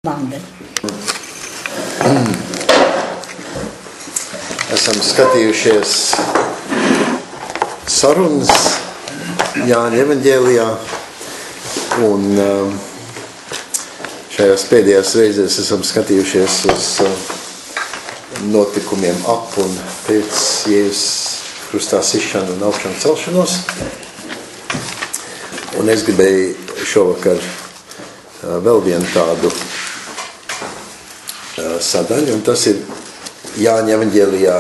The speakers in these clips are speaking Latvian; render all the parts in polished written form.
Bande. Esam skatījušies sarunas Jāņa evaņģēlijā, un šajās pēdējās reizēs esam skatījušies uz notikumiem ap un pēc Jēzus krustā sišanu un augšām celšanos. Un es gribēju šovakar vēl vienu tādu sadaļu, un tas ir Jāņa evaņģēlijā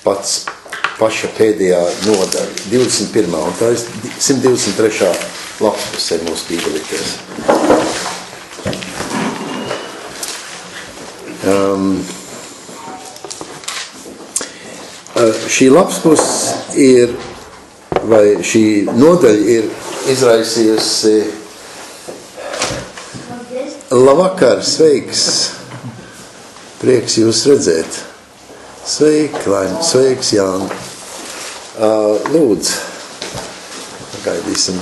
paša pēdējā nodaļa, 21. un tā ir 123. lapspusē mūsu bībelītēs. Šī lapspus ir, vai šī nodaļa ir izraisījusi labvakar, sveiks! Prieks jūs redzēt. Sveiki, Laim, sveiks, Jāni. Lūdzu, gaidīsim.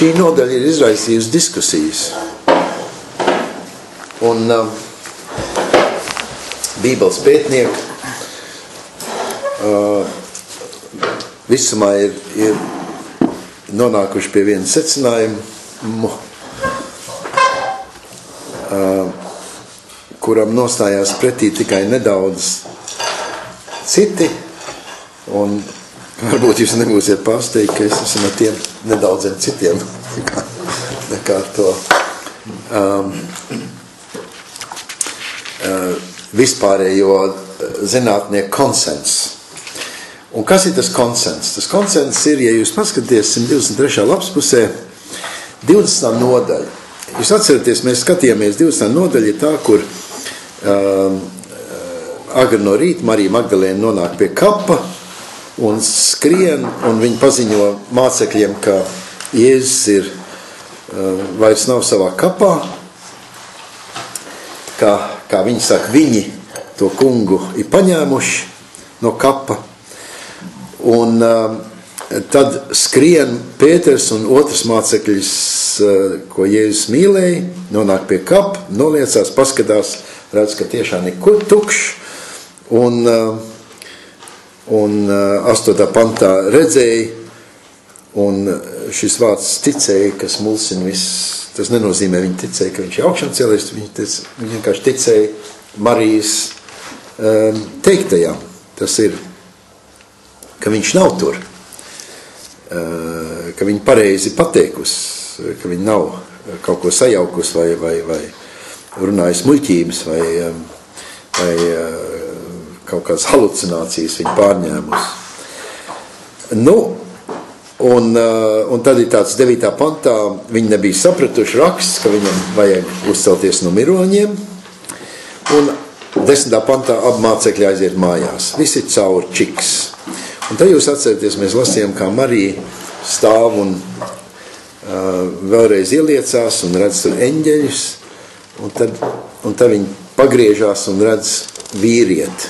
Šī nodaļa ir izraisījusi diskusijas. Un Bībeles pētnieki visumā ir nonākuši pie viena secinājuma, kuram nostājās pretī tikai nedaudz citi, un varbūt jūs nebūsiet pārsteigti, ka es esmu ar tiem nedaudziem citiem nekā to vispārējo zinātnieku konsens. Un kas ir tas konsens? Tas konsens ir, ja jūs paskaties 123. lapspusē, 20. nodaļa. Jūs atceraties, mēs skatījāmies 20. nodaļa ir tā, kur agri no rīta Marija Magdalēna nonāk pie kapa un skrien, un viņa paziņo mācekļiem, ka Jēzus ir vairs nav savā kapā, kā viņi saka, viņi to kungu ir paņēmuši no kapa, un tad skrien Pēters un otrs mācekļis, ko Jēzus mīlēja, nonāk pie kapa, noliecās, paskatās, redz, ka tiešām ir tukšs, un 8. pantā redzēja, un šis vārds ticēja, kas mulsina viss. Tas nenozīmē, viņi ticēja, ka viņš ir augšām cēlies, viņi vienkārši ticēja Marijas teiktajām. Tas ir, ka viņš nav tur, ka viņi pareizi pateikusi, ka viņi nav kaut ko sajaukusi vai runājis muļķības vai kaut kādas halucinācijas viņi pārņēmusi. Un tad ir tāds 9. pantā, viņi nebija sapratuši raksts, ka viņam vajag uzcelties no miroņiem, un 10. pantā abi mācekļi aiziet mājās. Visi ir cauri čiks. Un tad jūs atceraties, mēs lasījām, kā Marija stāv un vēlreiz ieliecās un redz tur eņģeļus, un tad viņi pagriežās un redz vīrieti.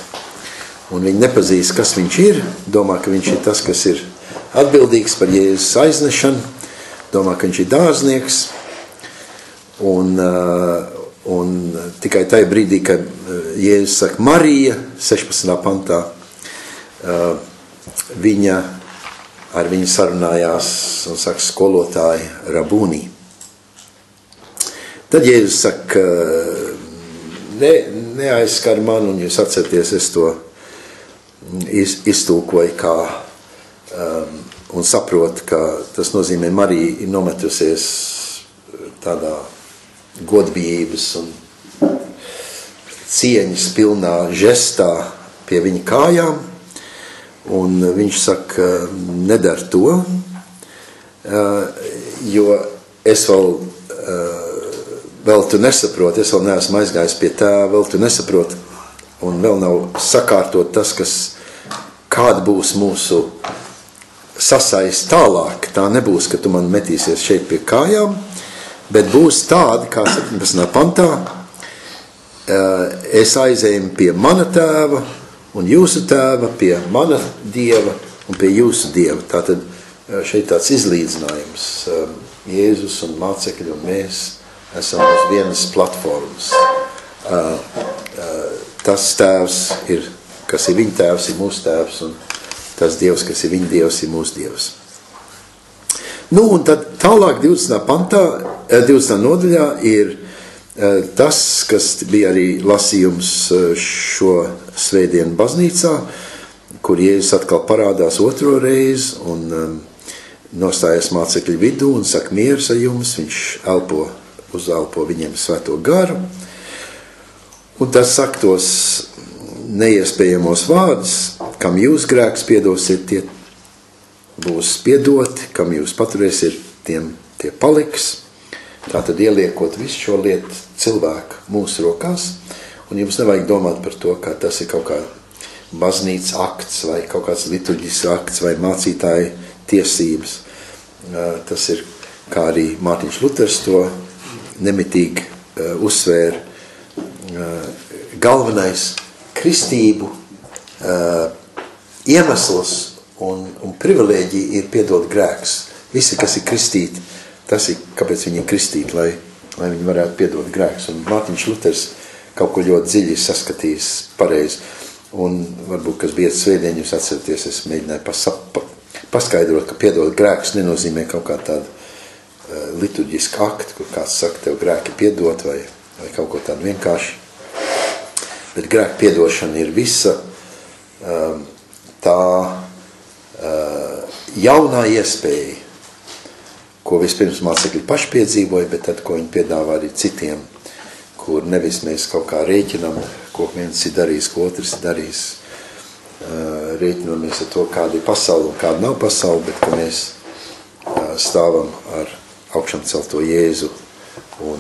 Un viņi nepazīst, kas viņš ir, domā, ka viņš ir tas, kas ir atbildīgs par Jēzus aiznešanu, domā, ka viņš ir dārznieks, un tikai tajā brīdī, kad Jēzus saka Marija, 16. pantā, viņa ar viņu sarunājās un saka skolotāji Rabūnī. Tad Jēzus saka, neaizskar man, un jūs atceraties, es to iztulkoju kā un saprot, ka tas nozīmē Marija ir nometusies tādā godbijības un cieņas pilnā žestā pie viņa kājām, un viņš saka, nedar to, jo es vēl tu nesaproti, es vēl neesmu aizgājis pie tēva, vēl tu nesaproti, un vēl nav sakārtot tas, kāda būs mūsu sasaist tālāk. Tā nebūs, ka tu man metīsies šeit pie kājām, Bet būs tādi, kā 17. pantā, es aizēju pie mana tēva un jūsu tēva, pie mana dieva un pie jūsu dieva. Tātad šeit tāds izlīdzinājums. Jēzus un mācekļi un mēs esam uz vienas platformas. Tas tēvs ir, kas ir viņa tēvs, ir mūsu tēvs, un tas dievs, kas ir viņa dievs, ir mūsu dievs. Nu, un tad tālāk 20. pantā, 20. nodaļā ir tas, kas bija arī lasījums šo svētdienu baznīcā, kur Jēzus atkal parādās otro reizi un nostājas mācekļu vidū un saka mieres ar jums, viņš uzelpo viņiem svēto garu. Un tas saka tos neiespējamos vārdus, kam jūs grēks piedosiet, tie būs piedoti, kam jūs paturēsiet, tie paliks. Tātad ieliekot visu šo lietu cilvēku mūsu rokās, un jums nevajag domāt par to, ka tas ir kaut kā baznīcas akts, vai kaut kāds liturģisks akts, vai mācītāja tiesības. Tas ir, kā arī Mārtiņš Luters to nemitīgi uzsvēra, galvenais kristību iemesls un privilēģija ir piedot grēks. Visi, kas ir kristīti, tas ir, kāpēc viņi ir kristīti, lai viņi varētu piedot grēks. Un Mārtiņš Luters kaut ko ļoti dziļi saskatījis pareizi. Un varbūt, kas bija svētdien, jūs atceraties, es mēģināju paskaidrot, ka piedot grēks nenozīmē kaut kā tādu liturģisku aktu, kur kāds saka, tev grēki piedot vai kaut ko tādu vienkārši. Bet grēka piedošana ir visa tā jaunā iespēja, ko vispirms mācekļi paši piedzīvoja, bet tad, ko viņi piedāvā arī citiem, kur nevis mēs kaut kā rēķinam, ko viens ir darījis, ko otrs ir darījis, rēķinamies ar to, kāda ir pasaule un kāda nav pasaule, bet ka mēs stāvam ar augšām celto Jēzu un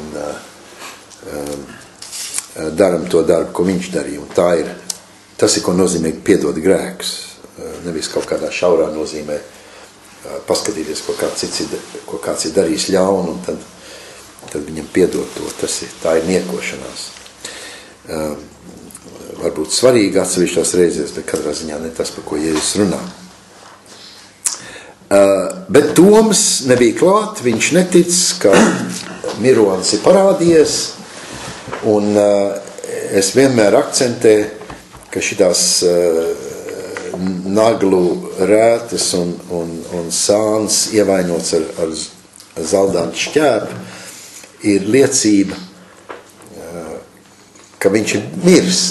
daram to darbu, ko viņš darīja. Un tas ir, ko nozīmē piedot grēks. Nevis kaut kādā šaurā nozīmē paskatīties, ko kāds ir darījis ļaunu, un tad viņam piedot to. Tā ir niekošanās. Varbūt svarīgi atsevišķās reizēs, bet katrā ziņā ne tas, par ko Jēzus runā. Bet Toms nebija klāt, viņš netic, ka mironis ir parādījies, un es vienmēr akcentēju, ka šitās naglu rētas un sāns ievainots ar zaldātu šķēpu ir liecība, ka viņš ir miris,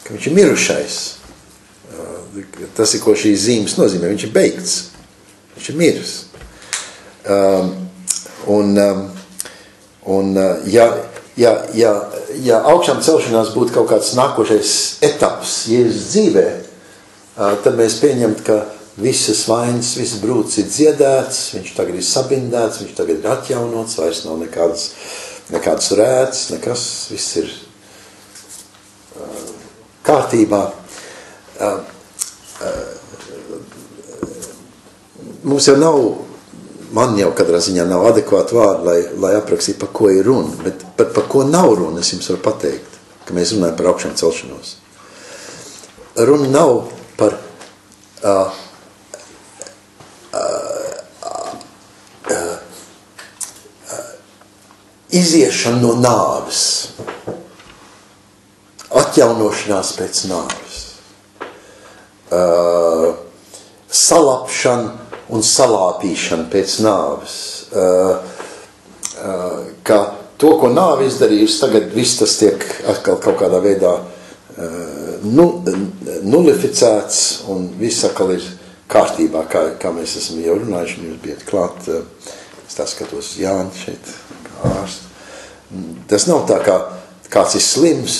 ka viņš ir mirušais. Tas ir, ko šīs zīmes nozīmē, viņš ir beigts, viņš ir miris. Ja augšām celšanās būtu kaut kāds nākošais etaps Jēzus dzīvē, tad mēs pieņemt, ka visas vainas, visas brūces ir dziedēts, viņš tagad ir sabindēts, viņš tagad ir atjaunots, vairs nav nekādas rētas, nekas, viss ir kārtībā. Mums jau nav, man jau katrā ziņā nav adekvāti vārdi, lai aprakstītu, par ko ir runa, bet par ko nav runa, es jums varu pateikt, ka mēs runājam par augšām celšanos. Runa nav par iziešanu no nāves, atjaunošanās pēc nāves, salapšana un salāpīšana pēc nāves, ka to, ko nāve izdarījusi, tagad viss tas tiek atkal kaut kādā veidā nulificēts un viss atkal ir kārtībā, kā mēs esam jau runājuši, un jūs bijat klāt, es tā skatos Jāni šeit, ārsts. Tas nav tā, kā kāds ir slims,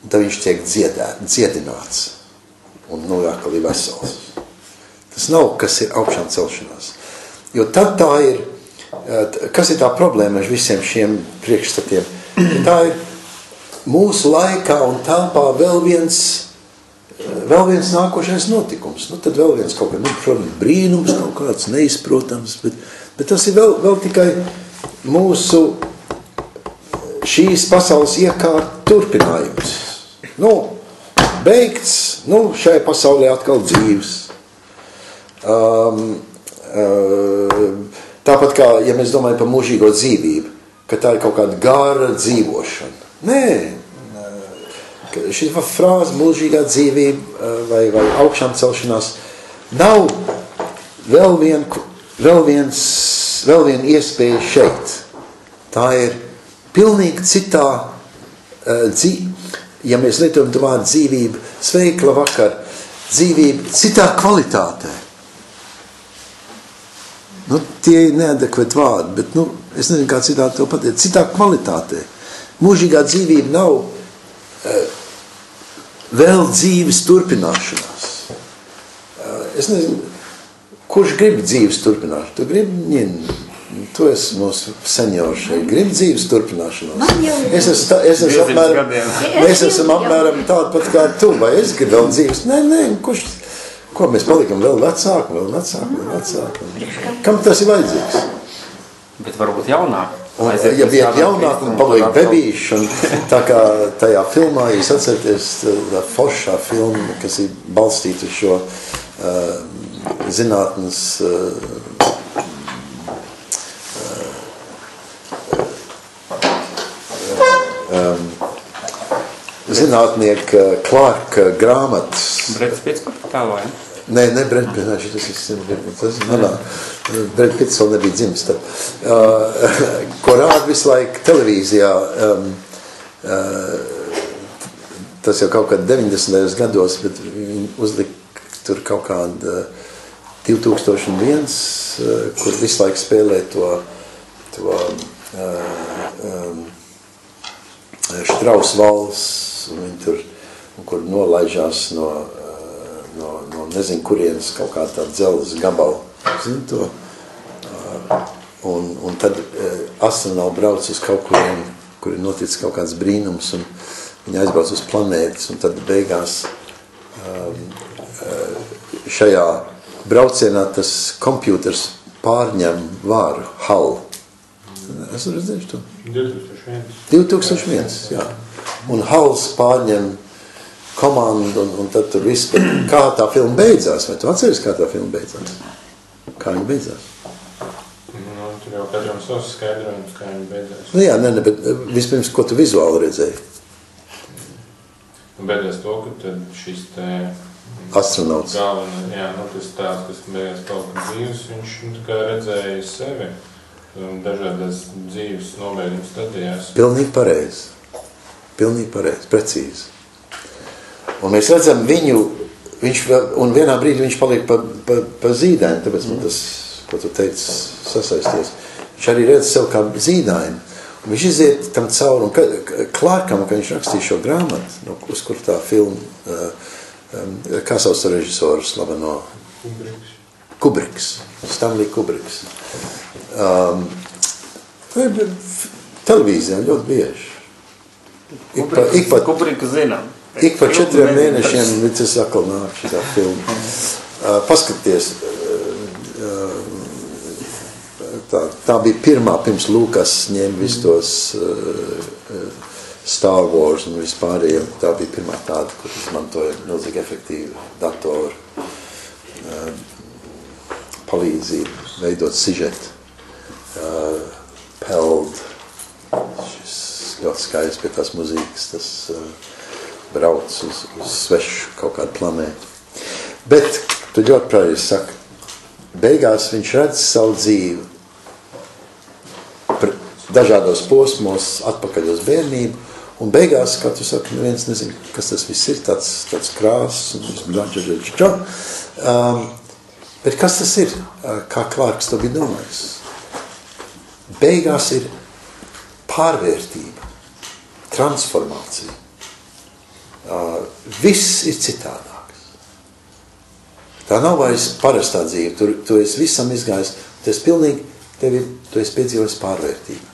tad viņš tiek dziedināts, un atkal ir vesels. Tas nav, kas ir augšām celšanās. Jo tad tā ir, kas ir tā problēma ar visiem šiem priekšstatiem? Tā ir mūsu laikā un telpā vēl viens nākošais notikums. Tad vēl viens kaut kā, protams, brīnums kaut kāds neizprotams, bet tas ir vēl tikai mūsu šīs pasaules iekārt turpinājums. Beigts, šai pasaulē atkal dzīves. Tāpat kā, ja mēs domājam par mūžīgo dzīvību, ka tā ir kaut kāda gara dzīvošana. Nē, šī frāze mūžīgā dzīvība vai augšām celšanās nav vēl viena iespēja šeit. Tā ir pilnīgi citā ja mēs lietojam vārdu dzīvība, sveikla vakar, dzīvība citā kvalitātē. Tie ir neadekvati vārdi, bet, es nezinu, kā citādi to pateikt. Citā kvalitātē. Mūžīgā dzīvība nav vēl dzīves turpināšanās. Es nezinu, kurš grib dzīves turpināšanās? Tu gribi, tu esi mūsu seniors šeit, gribi dzīves turpināšanos. Mēs esam apmēram tādi pat kā tu, vai es gribu vēl dzīves? Nē, ko mēs palikam vēl vecāku. Kam tas ir vajadzīgs? Bet varbūt jaunāk. Ja bija jaunāk un paliek bebīši, un tā kā tajā filmā, jūs atceraties, tā foršā filma, kas ir balstīta uz šo zinātnes zinātnieka Clarka grāmatas. Breds Pitts tēloja? Nē, Breds Pitts, Breds Pitts vēl nebija dzimis tad. Ko rāda visu laiku televīzijā, tas jau kaut kad 90. gados, bet viņi uzlika tur kaut kāda 2001, kur visu laiku spēlē to Strauss valsts, un viņi tur, kur nolaižās no nezinu kurienes kaut kā tā dzelzs gabala, zini to, un tad astronauti brauc uz kaut kurien, kur ir noticis kaut kāds brīnums, un viņi aizbrauc uz planētas, un tad beigās šajā braucienā tas kompjūters pārņem varu, HAL. Esmu redzējuši to? 2001, jā. Un HALs pārņem komandu, un tad tur viss, kā tā filma beidzās, vai tu atceries, kā tā filma beidzās? Kā viņa beidzās? Tur jau katram savs skaidrojums, kā viņa beidzās. Jā, bet vispirms, ko tu vizuāli redzēji? Beidzās to, ka tad šis te astronauts. Galvenā, tas tās, kas beigās palika dzīves, viņš tā kā redzēja sevi dažādas dzīves nobeiguma stadijās. Pilnīgi pareizi, precīzi. Un mēs redzam viņu, un vienā brīdī viņš paliek pa zīdaini, tāpēc man tas, ko tu teici, sasaisties. Viņš arī redz sev kā zīdaini. Un viņš iziet tam cauri, un Clarkam, ka viņš rakstīja šo grāmatu, uz kur tā filma, kā sauc režisoru slaveno? Kubriks. Stanley Kubriks. Televīzijā ļoti bieži. Kubriku zinām. Ik pa 4 mēnešiem tas atkal nāk šitā filma. Paskaties, tā bija pirmā, pirms Lukas ņēma visu tos Star Wars un vispārējiem. Tā bija pirmā tāda, kur izmantoja milzīgi efektīvu datoru palīdzību, veidot sižetu. Peld, šis ļoti skaists pie tās muzīkas, tas brauc uz svešu kaut kādu planētu. Bet, tu ļoti pareizi saki, beigās viņš redz savu dzīvi dažādos posmos, atpakaļ uz bērnību, un beigās, kā tu saki, neviens nezin, kas tas viss ir, tāds krāsas, bet kas tas ir, kā Clarks to bija domājis? Beigās ir pārvērtība, transformācija. Viss ir citādāks. Tā nav vairs parastā dzīve. Tu esi visam izgājis, tu esi pilnīgi, tu esi piedzīvojis pārvērtību.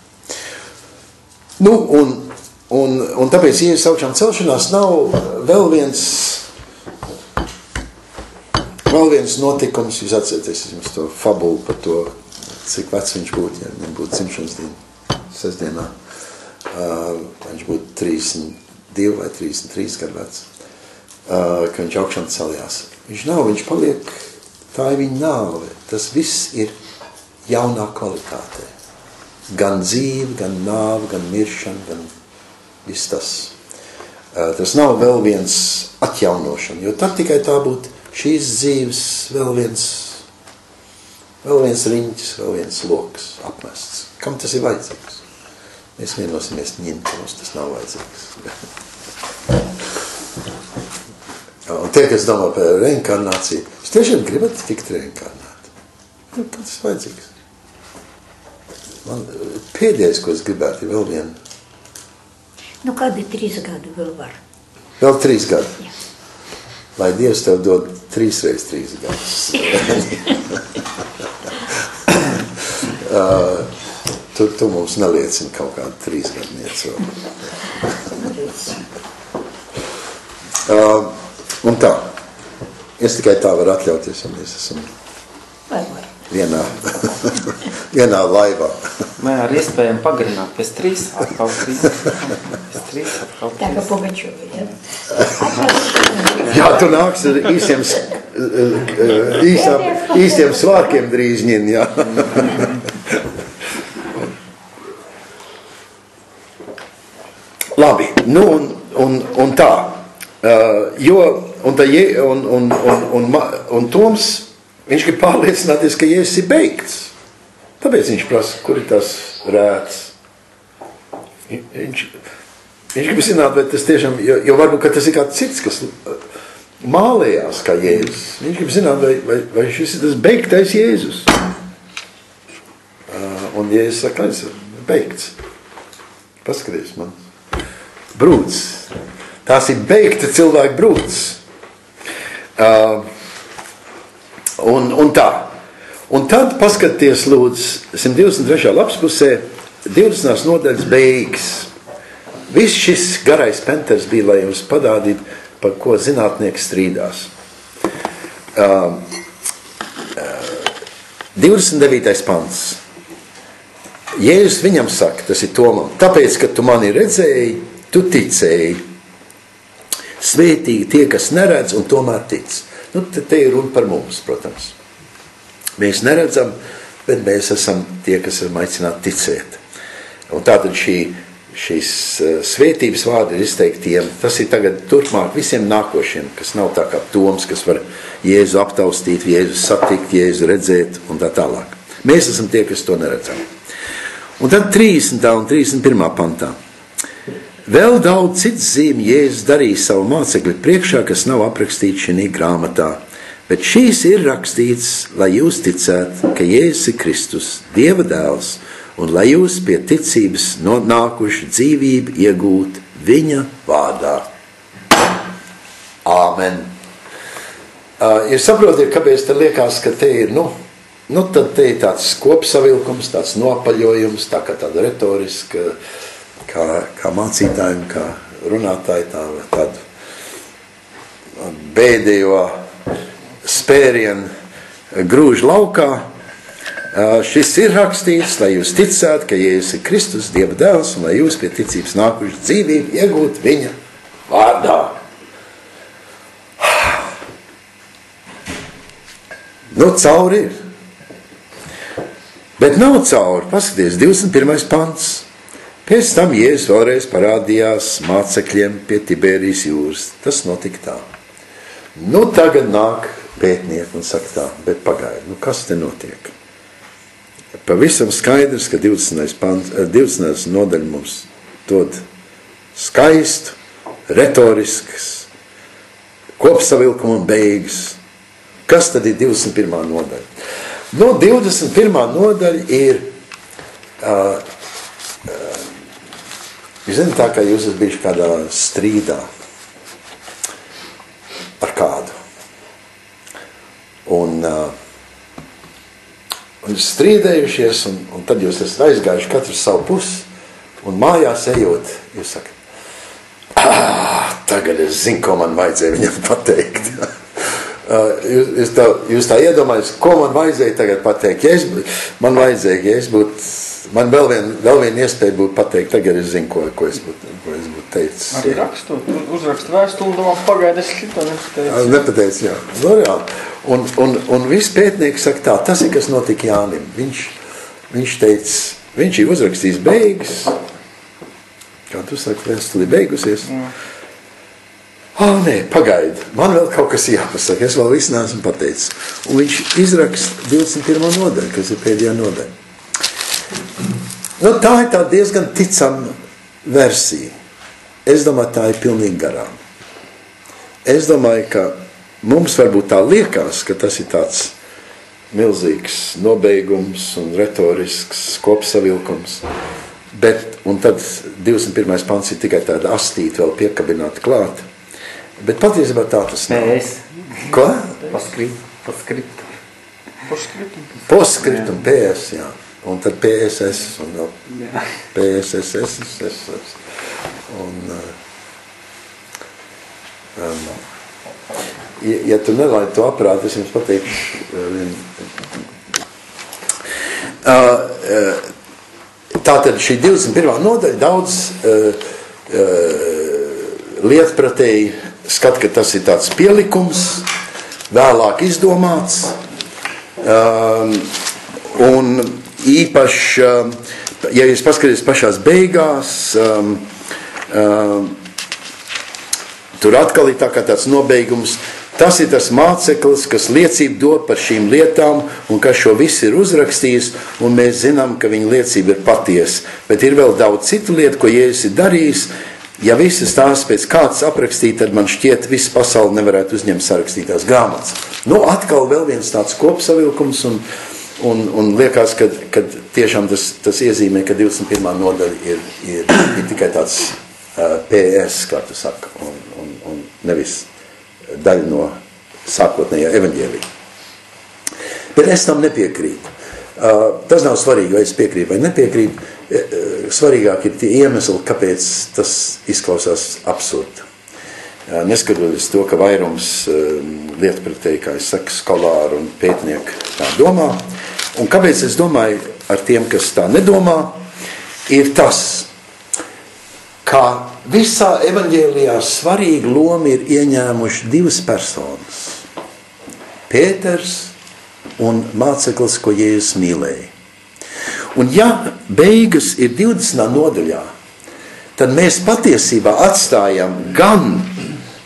Un tāpēc Jēzus augšām celšanās nav vēl viens notikums, jūs atcerieties to fabulu par to cik vecs viņš būtu, ja viņam būtu dzimšanas diena sestdienā. Viņš būtu 32 vai 33 gadu vecs, ka viņš augšām ceļās. Viņš nav, viņš paliek, tā ir viņa nāve. Tas viss ir jaunā kvalitātē. Gan dzīve, gan nāve, gan miršana, gan viss tas. Tas nav vēl viens atjaunošana, jo tad tikai tā būtu šīs dzīves vēl viens riņķis, vēl viens loks apmests. Kam tas ir vajadzīgs? Mēs vienosimies ņemt, ka mums tas nav vajadzīgs. Un tie, kas domā par reinkarnāciju, es tiešām gribat tikt reinkarnāti. Kam tas ir vajadzīgs? Man pēdējais, ko es gribētu, ir vēl viena. Nu, kādi 3 gadi vēl var? Vēl 3 gadi? Jā. Lai Dievs tev dod 3 reiz 3 gadus. Tu mums neliecini kaut kādu 3 gadnieci. Un tā. Es tikai tā varu atļauties, ja mēs esam vienā laivā. Mē ar iespējām pagarināt pēc 3, atkal 3. Pēc 3, atkal 3. Tā kā Pugačovi, ja? Jā, tu nāks ar īstiem svārkiem drīzņin, jā. Labi, nu un tā. Un Toms, viņš grib pārliecināties, ka Jēzus ir beigts. Tāpēc viņš prasa, kur ir tas rēts. Viņš grib zināt, vai tas tiešām, jo varbūt, ka tas ir kāds cits, kas mālējās kā Jēzus. Viņš grib zināt, vai šis ir tas beigtais Jēzus. Un Jēzus saka, es beigts. Paskaties man. Brūds. Tās ir beigta cilvēka brūds. Un tā. Un tad paskaties lūdzu 123. lapspusē 20. nodaļas beigas. Viss šis garais penters bija, lai jums padādītu, par ko zinātnieki strīdās. 29. pants. Jēzus viņam saka, tas ir Tomam, tāpēc, ka tu mani redzēji, tu ticēji. Svētīgi tie, kas neredz un tomēr tic. Nu, te ir runa par mums, protams. Mēs neredzam, bet mēs esam tie, kas esam aicināti ticēt. Un tātad šīs svētības vārdi ir izteiktiem. Tas ir tagad turpmāk visiem nākošiem, kas nav tā kā Toms, kas var Jēzu aptaustīt, Jēzu satikt, Jēzu redzēt un tā tālāk. Mēs esam tie, kas to neredzam. Un tad 30. un 31. pantā. Vēl daudz cits zīmi Jēzus darīja savu mācekļu priekšā, kas nav aprakstīts šajā grāmatā. Bet šīs ir rakstīts, lai jūs ticētu, ka Jēzus ir Kristus, Dieva dēls, un lai jūs pie ticības nonākuši dzīvību iegūt viņa vārdā. Āmen. Jūs saprotiet, kāpēc te liekas, ka te ir, tad te ir tāds kopsavilkums, tāds nopaļojums, tā kā tāda retoriska, kā mācītājiem, kā runātāji, tādu bēdējo spērienu grūž laukā. Šis ir rakstīts, lai jūs ticētu, ka Jēzus ir Kristus, Dieva dēls, un lai jūs pie ticības nākuši dzīvību iegūt viņa vārdā. Cauri ir. Bet nav cauri. Paskaties, 21. pants. Pēc tam Jēzus vēlreiz parādījās mācekļiem pie Tiberijas jūras. Tas notika tā. Tagad nāk pētnieki un saka tā, bet pagaidi, kas te notiek? Pavisam skaidrs, ka 20. nodaļa mums dod skaistu, retorisks, kopsavilkumu un beigas. Kas tad ir 21. nodaļa? 21. nodaļa ir jūs zināt, tā kā jūs esat bijuši kādā strīdā ar kādu. Un strīdējušies, un tad jūs esat aizgājuši katru savu pusi, un mājās ejot, jūs sakat, tagad es zinu, ko man vajadzēja viņam pateikt. Jūs tā iedomājas, ko man vajadzēja tagad pateikt. Man vajadzēja, ja es būtu, man vēl viena iespēja būtu pateikt, tagad es zinu, ko es būtu teicis. Arī rakstot, uzrakst vēstuli, domā, pagaid, es šito nepateicu. Nepateicu, jā. No, reāli. Un viss pētnieki saka tā, tas ir, kas notika Jānim. Viņš teica, viņš ir uzrakstījis beigas, kā tu saki, vēstuli beigusies. Nē, pagaidi, man vēl kaut kas jāpasaka, es vēl visu neesmu pateicis. Un viņš izraksta 21. nodaļu, kas ir pēdējā nodaļa. Nu, tā ir tā diezgan ticama versija. Es domāju, tā ir pilnīgi garām. Es domāju, ka mums varbūt tā liekas, ka tas ir tāds milzīgs nobeigums un retorisks kopsavilkums. Bet, un tad 21. pants ir tikai tāda astīta vēl piekabināta klāt. Bet patiesībā tā tas nav. PS. Ko? Postscriptum, PS, jā. Un tad PSS, un vēl PSSS. Un, ja tu nelaidi to aprāt, es jums pateikšu. Tātad šī 21. nodaļa daudz lietpratēji skat, ka tas ir tāds pielikums, vēlāk izdomāts, un īpaši, ja jūs paskaties pašās beigās, tur atkal ir tā kā tāds nobeigums, tas ir tas māceklis, kas liecību dod par šīm lietām, un kas šo visu ir uzrakstījis, un mēs zinām, ka viņa liecība ir patiesa. Bet ir vēl daudz citu lietu, ko Jēzus ir darījis. Ja visas tās pēc kāds aprakstīt, tad man šķiet, visa pasauli nevarētu uzņemt sarakstītās grāmatas. Nu, atkal vēl viens tāds kopsavilkums, un liekas, ka tiešām tas iezīmē, ka 21. nodaļa ir tikai tāds PS, kā tu saka, un nevis daļa no sākotnējā evaņģēlija. Bet es tam nepiekrītu. Tas nav svarīgi, vai es piekrītu vai nepiekrītu. Svarīgāk ir tie iemesli, kāpēc tas izklausās absurdi. Neskatoties to, ka vairums lietpratēji, kā es saku, skolāru un pētnieku tā domā. Un kāpēc es domāju ar tiem, kas tā nedomā, ir tas, ka visā evaņģēlijā svarīgu lomu ir ieņēmuši divas personas. Pēters un māceklis, ko Jēzus mīlēja. Un ja beigas ir 20. nodaļā, tad mēs patiesībā atstājam gan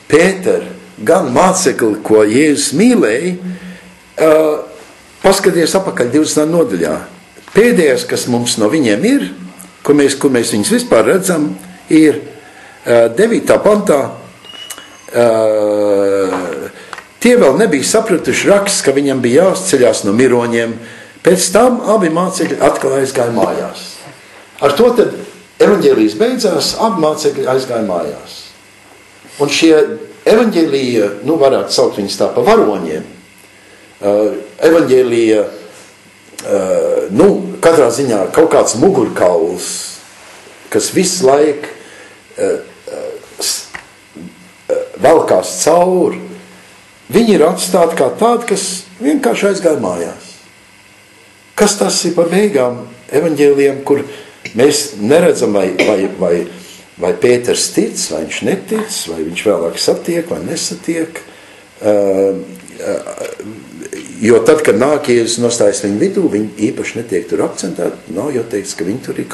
Pēteru, gan mācekli, ko Jēzus mīlēja, paskaties apakaļ 20. nodaļā. Pēdējais, kas mums no viņiem ir, kur mēs viņus vispār redzam, ir 9. pantā. Tie vēl nebija sapratuši raksts, ka viņam bija jāuzceļās no miroņiem. Pēc tam abi mācekļi atkal aizgāja mājās. Ar to tad evaņģēlijas beidzās, abi mācekļi aizgāja mājās. Un šie evaņģēlija, varētu saukt viņus tā pa varoņiem. Evaņģēlija, katrā ziņā kaut kāds mugurkauls, kas visu laiku valkās cauri, viņi ir atstāti kā tādi, kas vienkārši aizgāja mājās. Kas tas ir par beigām evaņģēlijiem, kur mēs neredzam, vai Pēters tic, vai viņš netic, vai viņš vēlāk satiek, vai nesatiek. Jo tad, kad nāk Jēzus nostājas viņu vidū, viņi īpaši netiek tur akcentēti. Nav jau teiks, ka viņi tur ir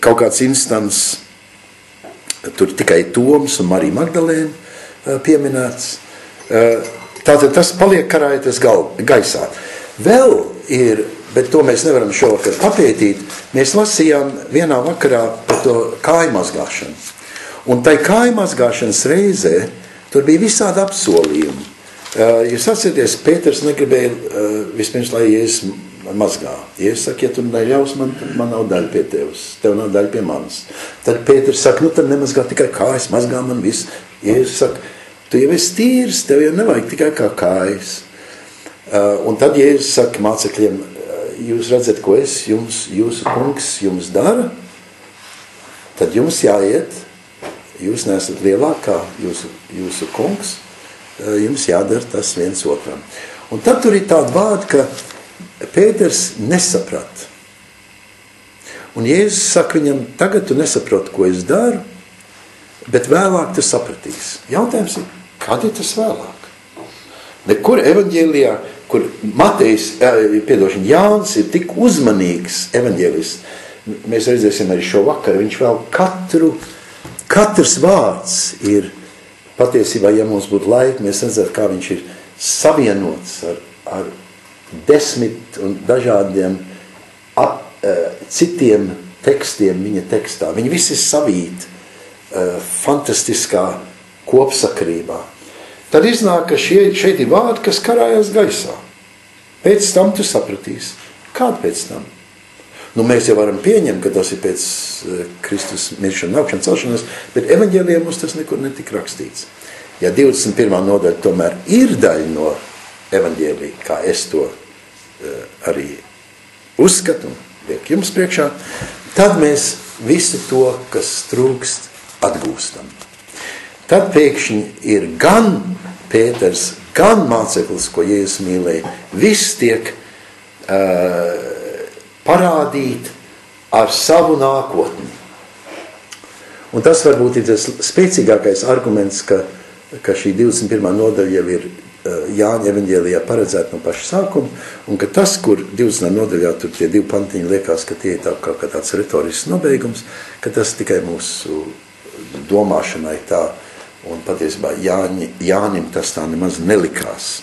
kaut kāds instants, tur tikai Toms un Marija Magdalēna pieminēts. Tātad tas paliek karājoties gaisā. Vēl ir, bet to mēs nevaram šovakar papētīt, mēs lasījām vienā vakarā par to kāju mazgāšanu. Un tai kāju mazgāšanas reizē tur bija visādi apsolījumi. Jūs atcerieties, Pēters negribēja vispirms, lai Jēzus mazgā. Jēzus saka, ja tu neļaus, man nav daļa pie tevis, tev nav daļa pie manis. Tad Pēters saka, tad nemazgā tikai kājas, mazgā man visu. Jēzus saka, tu jau esi tīrs, tev jau nevajag tikai kā kājas. Un tad Jēzus saka mācekļiem, jūs redzat, ko jūsu kungs jums dara, tad jums jāiet, jūs neesat lielāk kā jūsu kungs, jums jādara tas viens otram. Un tad tur ir tāda vārda, ka Pēters nesaprat. Un Jēzus saka viņam, tagad tu nesaproti, ko es daru, bet vēlāk tu sapratīsi. Jautājums ir, kad ir tas vēlāk? Nekur evaņģēlijā, kur Jānis ir tik uzmanīgs evaņģēlists, mēs redzēsim arī šo vakaru, viņš vēl katrs vārds ir, patiesībā, ja mums būtu laika, mēs redzētu, kā viņš ir savienots ar 10 un dažādiem citiem tekstiem viņa tekstā. Viņi visi ir savīti fantastiskā kopsakarībā. Tad iznāk, ka šeit ir vārdi, kas karājās gaisā. Pēc tam tu sapratīsi. Kādu pēc tam? Mēs jau varam pieņemt, ka tas ir pēc Kristus miršana, augšana, celšanās, bet evaņģēlijā mums tas nekur netika rakstīts. Ja 21. nodaļa tomēr ir daļa no evaņģēlija, kā es to arī uzskatu un liek jums priekšā, tad mēs visu to, kas trūkst, atgūstam. Tad pēkšņi ir gan Pēters, gan māceklis, ko Jēzus mīlēja, viss tiek parādīt ar savu nākotni. Un tas varbūt ir tas spēcīgākais arguments, ka šī 21. nodaļa jau ir Jāņa evaņģēlijā paredzēta no paša sākuma, un ka tas, kur 20. nodaļā tur tie 2 pantiņi liekas, ka tie ir kaut kā tāds retorisks nobeigums, ka tas tikai mūsu domāšanai tā, un patiesībā Jānim tas tā nemaz nelikās.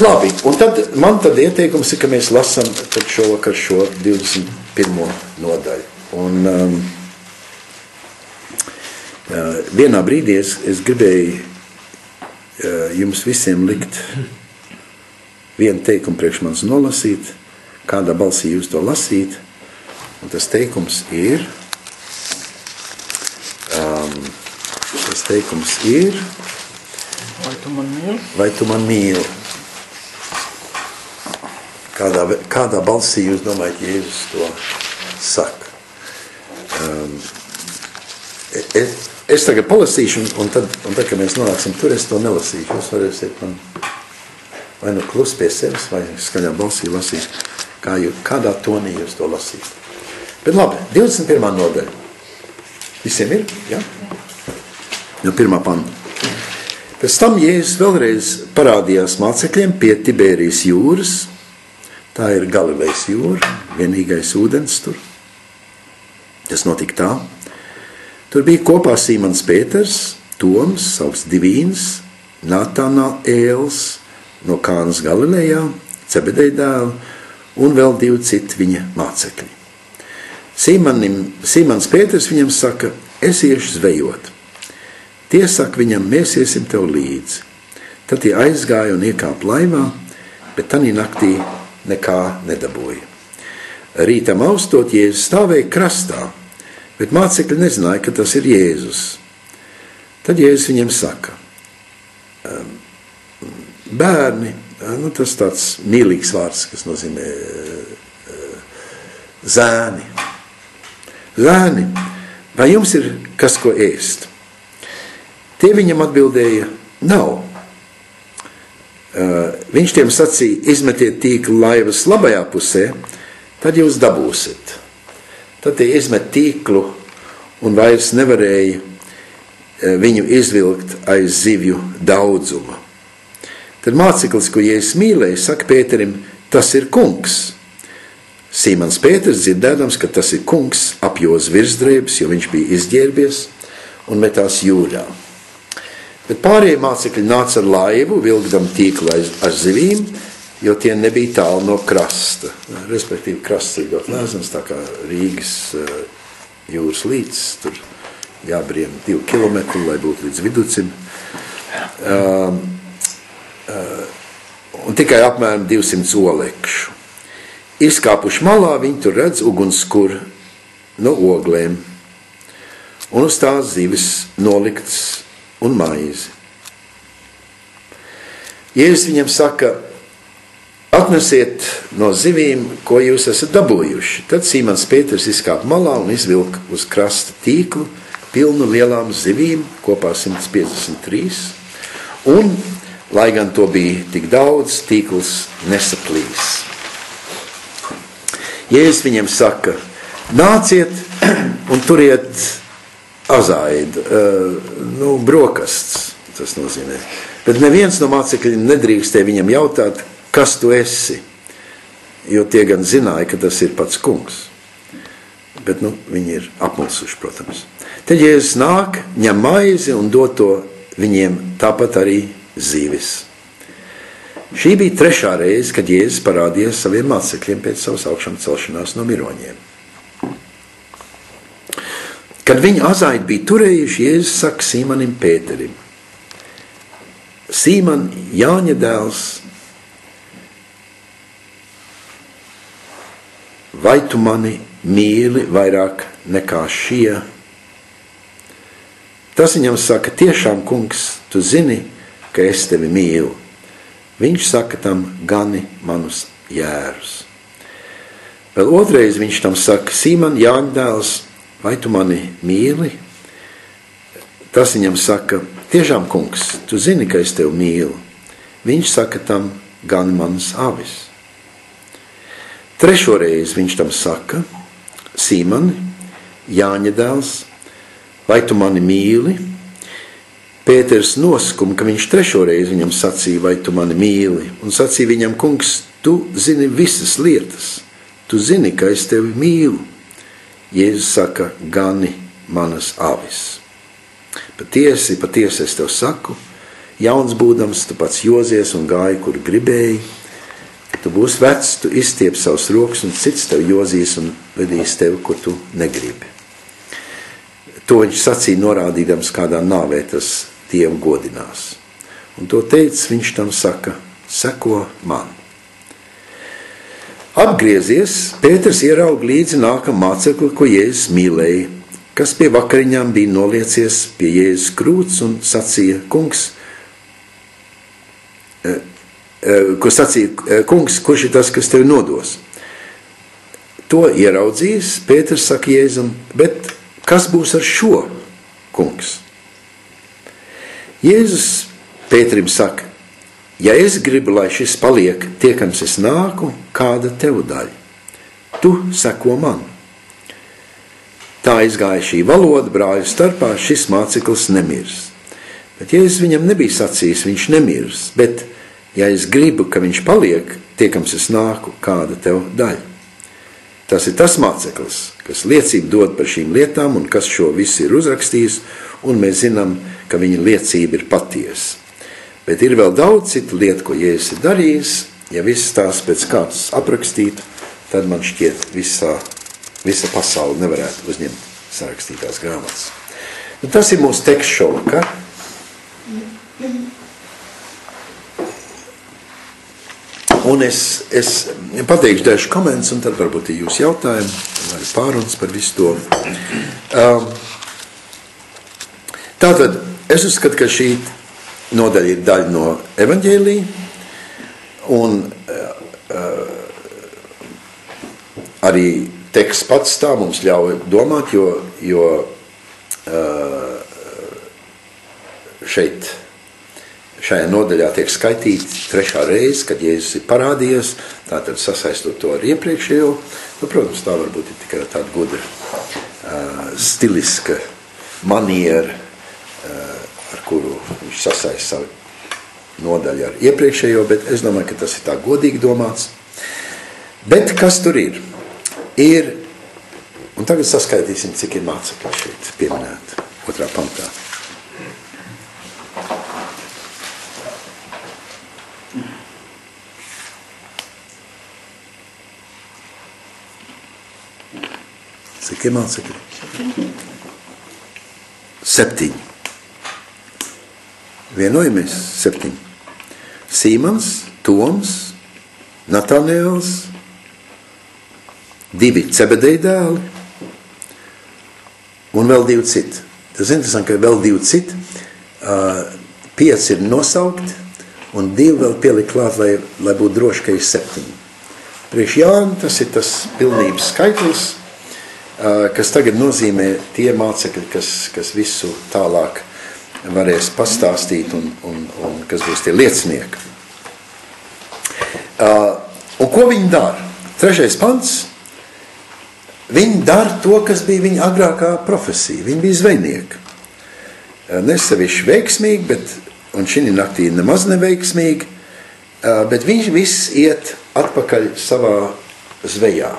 Labi, un tad man tad ieteikums ir, ka mēs lasam tad šovakar šo 21. nodaļu. Un vienā brīdī es gribēju jums visiem likt vienu teikumu priekš manis nolasīt, kādā balsī jūs to lasīt, un tas teikums ir vai tu man mīli? Kādā balsī jūs domājat, Jēzus to saka? Es tagad palasīšu, un tad, kad mēs nonāksim tur, es to nelasīšu. Jūs varēsiet man vai nu klus pie sevis, vai skaļā balsī lasīt, kādā tonī jūs to lasīt. Bet labi, 21. nodaļa. Visiem ir? Jā? No 1. panta. Pēc tam Jēzus vēlreiz parādījās mācekļiem pie Tibērijas jūras. Tā ir Galilejas jūra, vienīgais ūdens tur. Tas notika tā. Tur bija kopā Sīmons Pēters, Toms, sauks Divīns, Natanaēls no Kānas Galilejā, Cebedeja dēli un vēl 2 citi viņa mācekļi. Sīmons Pēters viņam saka, es iešu zvejot. Tie saka viņam, mēs iesim tev līdzi. Tad tie aizgāja un iekāpa laivā, bet tanī naktī nekā nedabūja. Rītam austot, Jēzus stāvēja krastā, bet mācekļi nezināja, ka tas ir Jēzus. Tad Jēzus viņiem saka, bērni, tas tāds mīlīgs vārds, kas nozīmē zēni. Zēni, vai jums ir kas ko ēst? Tie viņam atbildēja, nav. Viņš tiem sacīja, izmetiet tīklu laivas labajā pusē, tad jūs dabūsiet. Tad tie izmet tīklu un vairs nevarēja viņu izvilkt aiz zivju daudzuma. Tad māceklis, ko Jēzus mīlēja, saka Pēterim, tas ir kungs. Sīmons Pēters dzirdēdams, ka tas ir kungs, apjoz virsdrēbes, jo viņš bija izģērbies un metās jūrā. Bet pārējie mācekļi nāca ar laivu, vilkdam tīklu ar zivīm, jo tie nebija tālu no krasta. Respektīvi, krasts ir ļoti lēzens, tā kā Rīgas jūras līdz, tur jābriem 2 kilometri, lai būtu līdz viducim. Un tikai apmēram 200 olekšu. Izkāpuši malā, viņi tur redz ugunskura no oglēm, un uz tās zivis noliktas un maizi. Jēzus viņam saka, atnesiet no zivīm, ko jūs esat dabūjuši. Tad Sīmons Pēters izkāpa malā un izvilka uz krasta tīklu, pilnu lielām zivīm, kopā 153, Un, lai gan to bija tik daudz, tīkls nesaplīs. Jēzus viņiem saka, nāciet un turiet azaidu, brokasts, tas nozīmē. Bet neviens no mācekļiem nedrīkstē viņam jautāt, kas tu esi, jo tie gan zināja, ka tas ir pats kungs. Bet, viņi ir apmulsuši, protams. Tad Jēzus nāk, ņem maizi un dod to viņiem, tāpat arī zīvis. Šī bija 3. reize, kad Jēzus parādījās saviem mācekļiem pēc savas augšām celšanās no miroņiem. Kad viņi azaidu bija turējuši, Jēzus saka Sīmanim Pēterim, Sīman, Jāņa dēls, vai tu mani mīli vairāk nekā šie? Tas viņam saka, tiešām, kungs, tu zini, ka es tevi mīlu. Viņš saka tam, gani manus jērus. Vēl otrais viņš tam saka, Sīman, Jāņa dēls, vai tu mani mīli? Tas viņam saka, tiešām, kungs, tu zini, ka es tevi mīlu. Viņš saka tam, gani manas avis. 3. reizi viņš tam saka, Sīman, Jāņa dēls, vai tu mani mīli? Pēters noskuma, ka viņš 3. reizi viņam sacīja, vai tu mani mīli? Un sacīja viņam, kungs, tu zini visas lietas. Tu zini, ka es tevi mīlu. Jēzus saka, gani manas avis. Patiesi, patiesi es tev saku, jauns būdams, tu pats jozies un gāji, kur gribēji. Tu būsi vecs, tu izstiep savus rokas un cits tev jozīs un vedīs tevi, kur tu negribi. To viņš sacīja norādīdams, kādā nāvē tas Dievu godinās. Un to teicis, viņš tam saka, seko man. Apgriezies, Pēters ieraug līdzi nākam mācekli, ko Jēzus mīlēja, kas pie vakariņām bija noliecies pie Jēzus krūts un sacīja, kungs, kurš ir tas, kas tevi nodos? To ieraudzījis, Pēters saka Jēzum, bet kas būs ar šo, kungs? Jēzus Pēterim saka, ja es gribu, lai šis paliek, tiekams es nāku, kāda tev daļa? Tu seko man. Tā izgāja šī valoda brāļu starpā, šis māceklis nemirs. Bet Jēzus viņam nebija sacījis, viņš nemirs, bet ja es gribu, ka viņš paliek, tiekams es nāku, kāda tev daļa. Tas ir tas māceklis, kas liecību dod par šīm lietām un kas šo visu ir uzrakstījis, un mēs zinām, ka viņa liecība ir patiesa. Bet ir vēl daudz citu lietu, ko Jēzus ir darījis. Ja visas tās pēc kāds aprakstītu, tad man šķiet visa pasaule nevarētu uzņemt sarakstītās grāmatas. Tas ir mūsu teksts šovakar. Un es pateikšu dažus komentus, un tad varbūt ir jūsu jautājumi, vai pārunas par visu to. Tātad, es uzskatu, ka šī nodaļa ir daļa no evaņģēlija, un arī teksts pats tā mums ļauj domāt, jo šajā nodaļā tiek skaitīts 3. reize, kad Jēzus ir parādījies, tātad sasaistot to ar iepriekšējo. Protams, tā varbūt ir tikai tāda gudra, stiliska maniera, ar kuru viņš sasaist savu nodaļu ar iepriekšējo, bet es domāju, ka tas ir tā godīgi domāts. Bet kas tur ir? Un tagad saskaitīsim, cik ir mācekļi šeit pieminēti 2. pantā. Cik ir mācekļi? 7. Vienojamies 7. Sīmans, Toms, Natanēls, 2 Cebedeja dēli un vēl 2 citi. Tas interesanti, ka vēl 2 citi, 5 ir nosaukti un 2 vēl pielikt klāt, lai būtu droši, ka ir 7. Priekš Jāņa tas ir tas pilnības skaitlis, kas tagad nozīmē tie mācekļi, kas visu tālāk varēs pastāstīt un kas būs tie liecinieki. Un ko viņi dara? 3. pants. Viņi dara to, kas bija viņa agrākā profesija. Viņi bija zvejnieki. Nesevišķi veiksmīgi, un šī naktī nemaz neveiksmīgi, bet viņš viss iet atpakaļ savā zvejā.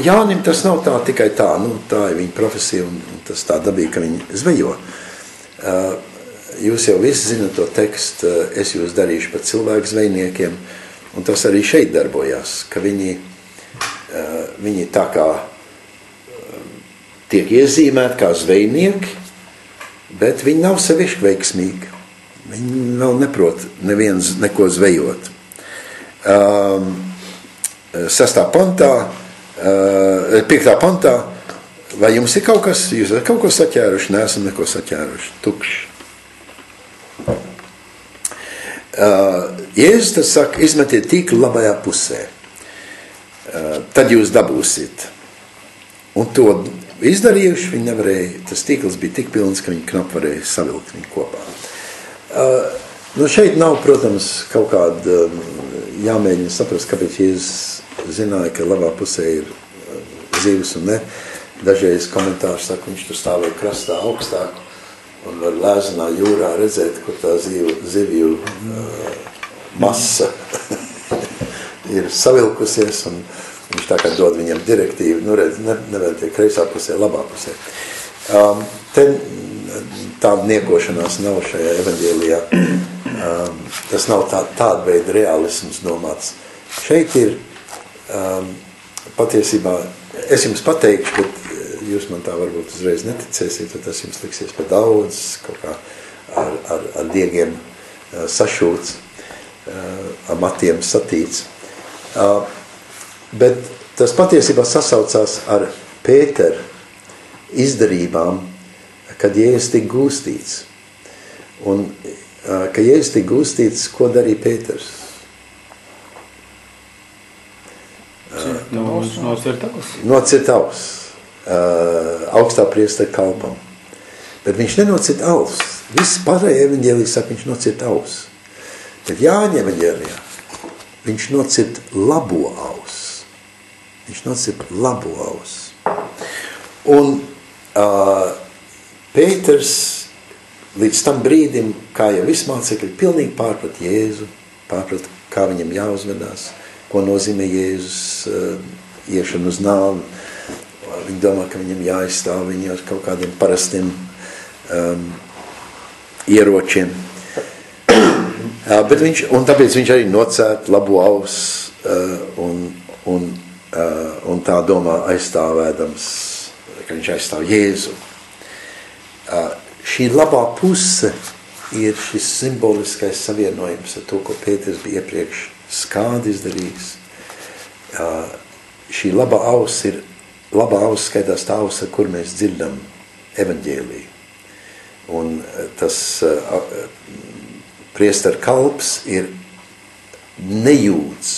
Jānim tas nav tā tikai tā, tā ir viņa profesija un tas tā dabīgi, ka viņi zvejo. Jūs jau visi zinat to tekstu, es jūs darīšu par cilvēku zvejniekiem, un tas arī šeit darbojās, ka viņi tā kā tiek iezīmēti kā zvejnieki, bet viņi nav sevišķi veiksmīgi. Viņi vēl neprot neviens neko zvejot. 6. pantā, 5. pantā, vai jums ir kaut kas, jūs esat kaut ko saķēruši? Neesam neko saķēruši, tukšs. Jēzus tas saka, izmetiet tīklu labajā pusē, tad jūs dabūsiet. Un to izdarījuši, viņi nevarēja, tas tīkls bija tik pilns, ka viņi knap varēja savilkt viņu kopā. Šeit nav, protams, kaut kāda jāmēģina saprast, kāpēc Jēzus zināja, ka labā pusē ir zivis un ne. Dažreiz komentārs saka, viņš tur stāvēja krastā augstāk un var lēzenā jūrā redzēt, kur tā zivju masa ir savilkusies un viņš tā kā dod viņam direktīvu, redz, nevēl kreisā pusē, labā pusē. Te tāda niekošanās nav šajā evaņģēlijā. Tas nav tāda veida realisms domāts. Šeit ir patiesībā, es jums pateikšu, bet jūs man tā varbūt uzreiz neticēsiet, tad tas jums liksies par daudz, kaut kā ar diegiem sašūts, ar matiem satīts. Bet tas patiesībā sasaucās ar Pētera izdarībām, kad Jēzus tika gūstīts. Un, ka Jēzus tika gūstīts, ko darīja Pēters? Nocirta aus. Augstā priestera kalpam. Bet viņš nenocirta aus. Viss pārējie evaņģēlija saka, viņš nocirta aus. Bet Jāņa evaņģēlijā viņš nocirta labo aus. Viņš nocirta labo aus. Un Pēters līdz tam brīdim, kā jau visi mācekļi, pilnīgi pārprat Jēzu, pārprat, kā viņam jāuzvedās, ko nozīmē Jēzus iešana uz nāvi. Viņi domā, ka viņam jāizstāv viņu ar kaut kādiem parastiem ieročiem. Bet tāpēc viņš arī nocērt labo aus un tā domā aizstāvēdams, ka viņš aizstāv Jēzu. Šī labā puse ir šis simboliskais savienojums ar to, ko Pēters bija iepriekš skādi izdarījis. Šī labā aus skaitās tā aus, ar kur mēs dzirdam evaņģēliju. Un tas priestera kalps ir nejūts.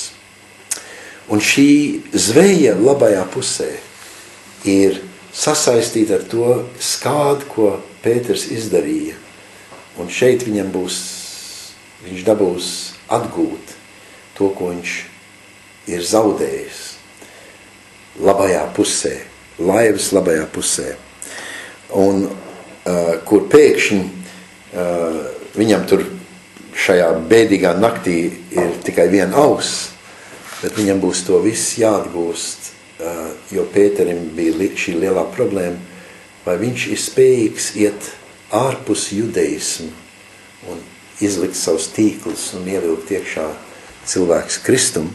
Un šī zveja labajā pusē ir sasaistīta ar to skādu, ko Pēters izdarīja. Un šeit viņš dabūs atgūt to, ko viņš ir zaudējis labajā pusē, laivas labajā pusē. Un kur pēkšņi viņam tur šajā bēdīgā naktī ir tikai viena auss, bet viņam būs to viss jāatgūst, jo Pēterim bija šī lielā problēma, vai viņš ir spējīgs iet ārpus judaismu un izlikt savus tīklus un ievilkt iekšā cilvēks Kristum.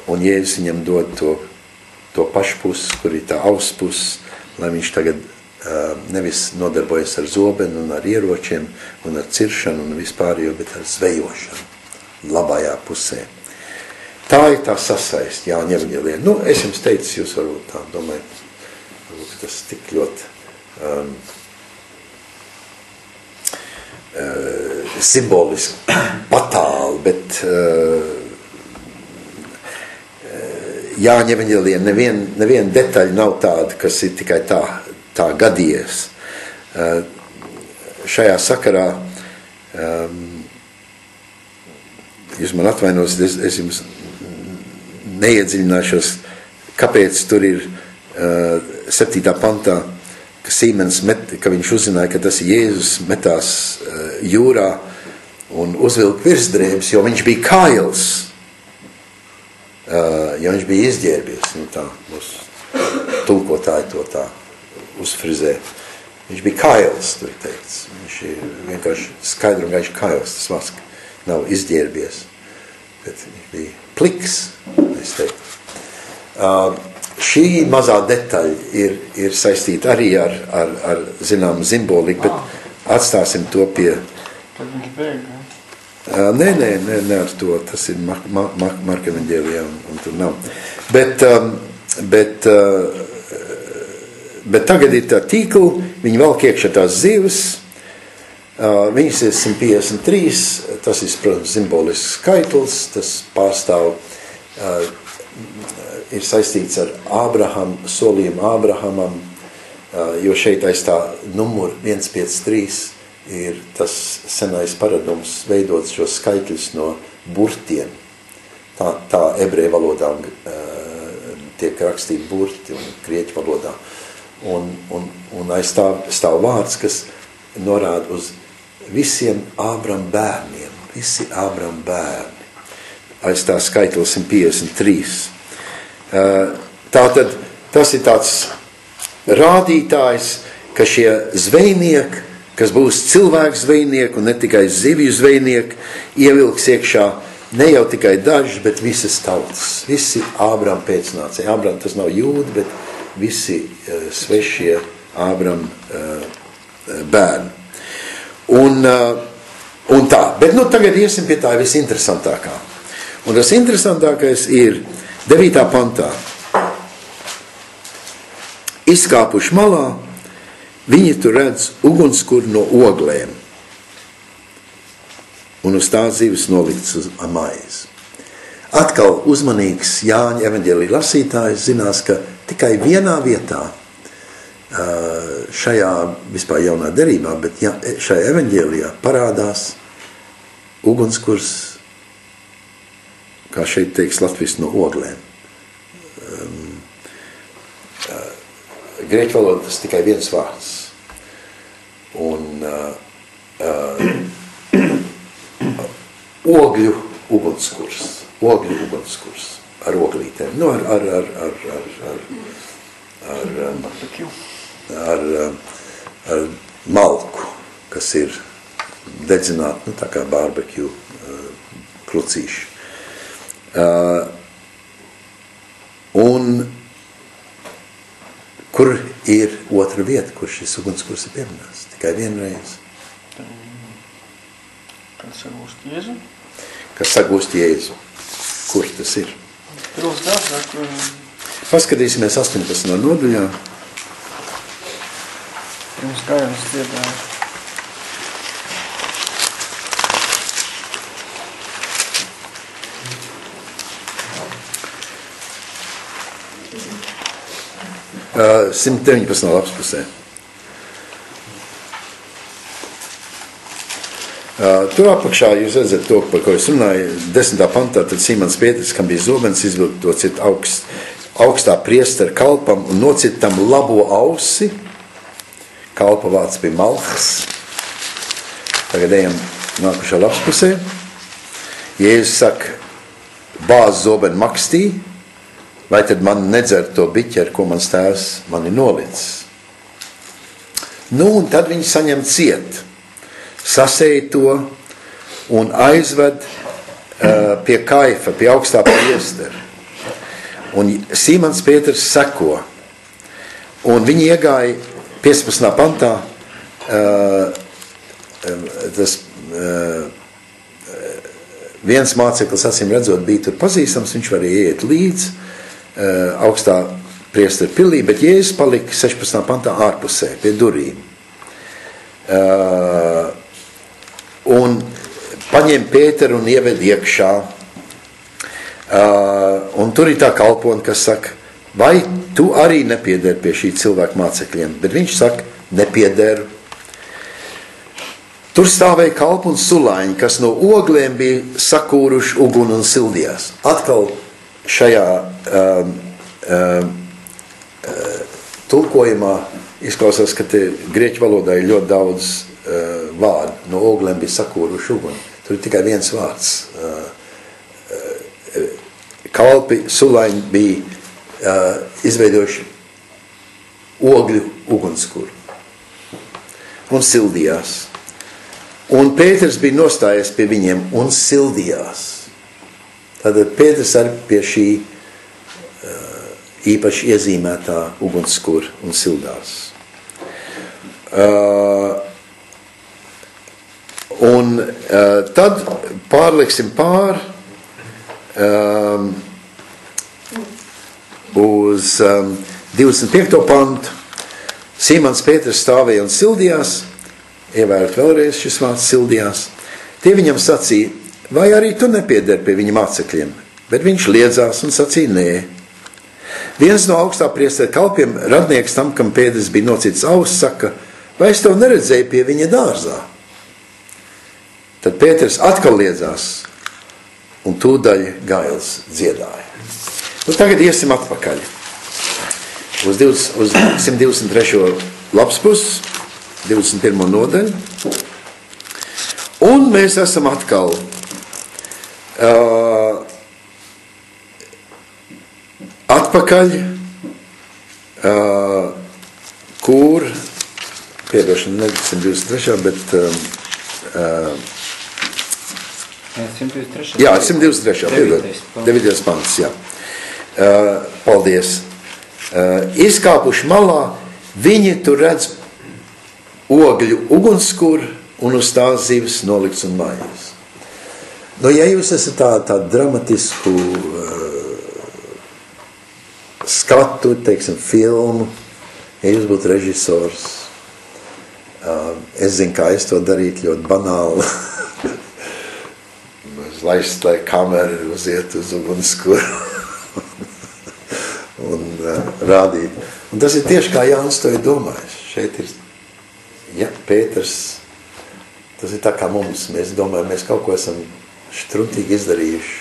Un Jēzus viņam dod to pašu pusi, kur ir tā auss pusi, lai viņš tagad nevis nodarbojas ar zobenu un ar ieročiem un ar ciršanu un vispārējo, bet ar zvejošanu labajā pusē. Tā ir tā sasaist, Jāņa evaņģēlijā. Es jums teicu, jūs varbūt tā domājat, tas tik ļoti simboliski patāli, bet Jāņa evaņģēlijā neviena detaļa nav tāda, kas ir tikai tā gadījies. šajā sakarā, jūs man atvainos, es jums neiedziļināšos, kāpēc tur ir 7. pantā, ka Sīmens ka viņš uzzināja, ka tas Jēzus metās jūrā un uzvilka virsdrēbes, jo viņš bija kails, jo viņš bija izģērbies. Nu, tā mūsu tulkotāji to tā uzfrizē. Viņš bija kails, tur teikts. Viņš ir vienkārši skaidri un gaiši kails, tas vārds nav izģērbies. Bet viņš bija pliks, es teiktu. Šī mazā detaļa ir saistīta arī ar zināmu simboliku, bet atstāsim to pie... Tad viņš bēga. Nē, ar to, tas ir Marka evaņģēlijā un tur nav. Bet tagad ir tā tīkla, viņi valk iekšā tās zivis, viņas ir 153, tas ir, protams, simbolisks skaitlis, tas pārstāv, ir saistīts ar Ābraham, solījumu Ābrahamam, jo šeit aiz tā numuru 153 ir tas senais paradums veidot šos skaitļus no burtiem. Tā ebreju valodā tiek rakstīti burti un grieķu valodā. Un aiz tā stāv vārds, kas norāda uz visiem Ābrama bērniem. Visi Ābrama bērni. Aiz tā skaitļa 153. Tātad tas ir tāds rādītājs, ka šie zvejnieki, kas būs cilvēku zvejnieki un ne tikai zivju zvejnieki, ievilks iekšā ne jau tikai daži, bet visas tautas, visi Ābrama pēcnācēji. Ābrama tas nav jūdi, bet visi svešie Ābrama bērni. Un tā, bet nu tagad iesim pie tā visinteresantākā. Un tas interesantākais ir 9. pantā. Izkāpuši malā, viņi tur redz ugunskura no oglēm. Un uz tā zivis nolikts uz maizi. Atkal uzmanīgs Jāņa evaņģēlija lasītājs zinās, ka tikai vienā vietā šajā vispār jaunā derībā, bet šajā evaņģēlijā parādās ugunskurs, kā šeit teiks latviski, no oglēm. Grieķu valodā tas tikai viens vārds. Un ogļu ugunskurs ar oglītēm, nu ar malku, kas ir dedzināt, nu tā kā barbecue klucīši. Un kur ir otra vieta, kur šis ugunskurs ir pieminēts? Tikai vienreiz. Kas sagūst Jēzu? Kas sagūst Jēzu. Kur tas ir? Paskatīsimies 18. nodaļā. Pirms gājums dziedāja. Uh, 119. lapas pusē. Tur apakšā jūs redzat to, par ko es runāju, 10. pantā, tad Simons Pietris, kam bija zobens, izvilka to citu augstā priestera kalpam un nocita tam labo ausi. Kalpa vārds bija malchas. Tagad ejam nākušā lapas pusē. Jēzus saka, bāz zobenu makstī, vai tad man nedzer to biķeri, ko mans tēvs mani nolicis. Nu, un tad viņi saņem ciet. Sasēja to un aizved pie Kaifa, pie augstā priestera. Un Simons Pietrs seko. Un viņi iegāja 15. pantā, tas viens māceklis, acīm redzot, bija tur pazīstams, viņš varēja iet līdz augstā priestera pilī, bet Jēzus palika 16. pantā ārpusē, pie durīm. Un paņem Pēteru un ieved iekšā. Un tur ir tā kalpona, kas saka, vai tu arī nepiederi pie šī cilvēka mācekļiem? Bet viņš saka, nepiederu. Tur stāvēja kalpi un sulaiņi, kas no ogliem bija sakūruši uguni un sildījās. Atkal šajā tulkojumā izklausās, ka te grieķu valodā ir ļoti daudz vārdu. No ogliem bija sakūruši uguni. Tur ir tikai viens vārds. Kalpi, sulaiņi bija izveidojuši ogļu ugunskuru un sildījās. Un Pēters bija nostājies pie viņiem un sildījās. Tātad Pēters arī pie šī īpaši iezīmētā ugunskura un sildās. Tad pārliksim uz 25. pantu. Simons Pēters stāvēja un sildījās. Ievērot vēlreiz šis vārds sildījās. Tie viņam sacīja, vai arī tu nepiederi pie viņa mācekļiem? Bet viņš liedzās un sacīja, nē. Viens no augstā priestera kalpiem, radnieks tam, kam Pēters bija nocīts auss, saka, vai es tev neredzēju pie viņa dārzā? Tad Pēters atkal liedzās un tūdaļ gails dziedāja. Tagad iesim atpakaļ. Uz 123. lapspusi. 21. nodaļu. Un mēs esam atkal atpakaļ, kur, piedošana, ne 123. bet 123. Jā, 123. 9. pants, jā. Paldies. Izkāpuši malā, viņi tur redz ogļu ugunskura un uz tās zivis nolikts un maize. Ja jūs esat tādu dramatisku skatu, teiksim, filmu, ja jūs būtu režisors, es zinu, kā es to darītu ļoti banāli. Laist, lai kamera uziet uz ugunskura un rādīt. Un tas ir tieši kā Jānis to ir domājis. Šeit ir Pēters, tas ir tā kā mums, mēs domājam, mēs kaut ko esam štruntīgi izdarījuši.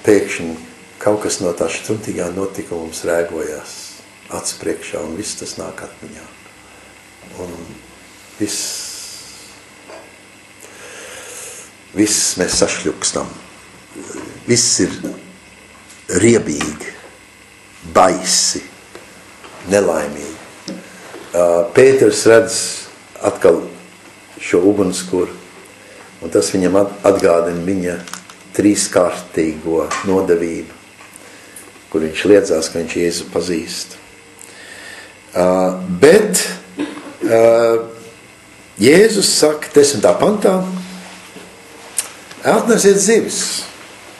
Pēkšņi kaut kas no tā štruntīgā notikuma mums rēgojās acu priekšā un viss tas nāk atmiņā. Un viss mēs sašļukstam. Viss ir riebīgi, baisi, nelaimīgi. Pēters redz atkal šo ugunskuru, un tas viņam atgādina viņa trīskārtīgo nodevību, kur viņš liedzās, ka viņš Jēzu pazīst. Bet Jēzus saka 10. pantā, atnesiet zivis,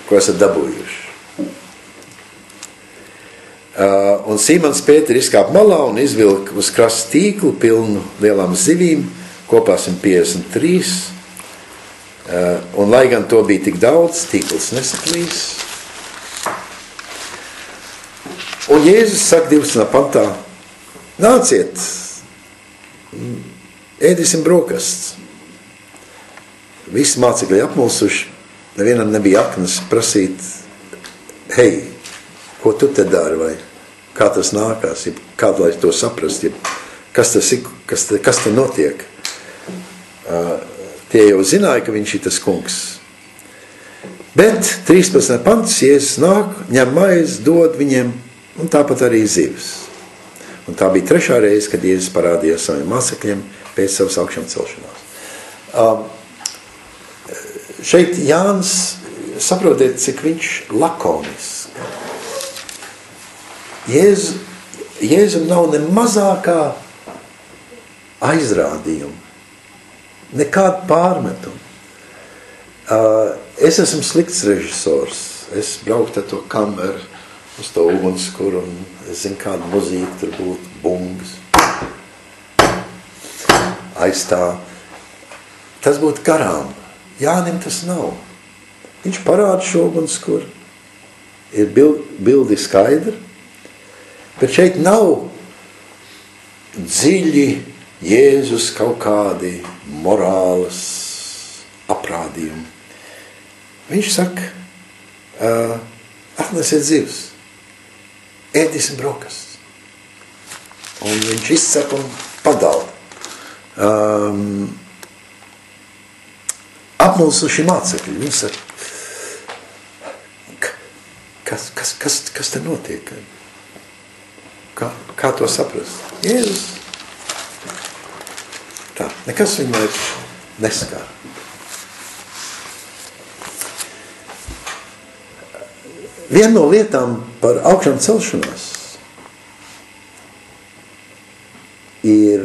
ko esat dabūjuši. Un Simons Pēters izkāpa malā un izvilka uz krasta tīklu pilnu lielām zivīm, kopā 153. Un lai gan to bija tik daudz, tīkls nesaplīs. Un Jēzus saka 12. pantā, nāciet, ēdīsim brokastis. Visi mācekļi apmulsuši, nevienam nebija aknas prasīt, hei, ko tu te dari, vai kā tas nākās, kādu lai to saprast, kas tas ir, kas te notiek. Tie jau zināja, ka viņš ir tas kungs. Bet 13. pants, Jēzus nāk, ņem maizi, dod viņiem, un tāpat arī zivis. Un tā bija 3. reize, kad Jēzus parādījās saviem mācekļiem pēc savas augšām celšanās. Šeit Jānis, saprotiet, cik viņš lakoniski. Jēzum nav ne mazākā aizrādījuma, nekāda pārmetuma. Es esmu slikts režisors, es brauktu ar to kameru uz to ugunskuru, un es zinu, kāda muzīka tur būtu, bungas, aizstāv. Tas būtu garām. Jānim tas nav. Viņš parāda šo ugunskuru, ir bildi skaidri, bet šeit nav dziļi Jēzus kaut kādi morālas aprādījumi. Viņš saka, atnesiet zivs, ēdīsim brokastis. Un viņš izsaka un padala. Apmulsuši mācekļi, viņi saka, kas te notiek? Kā to saprast? Jēzus. Tā, nekas viņu vairs neskar. Viena no lietām par augšām celšanos ir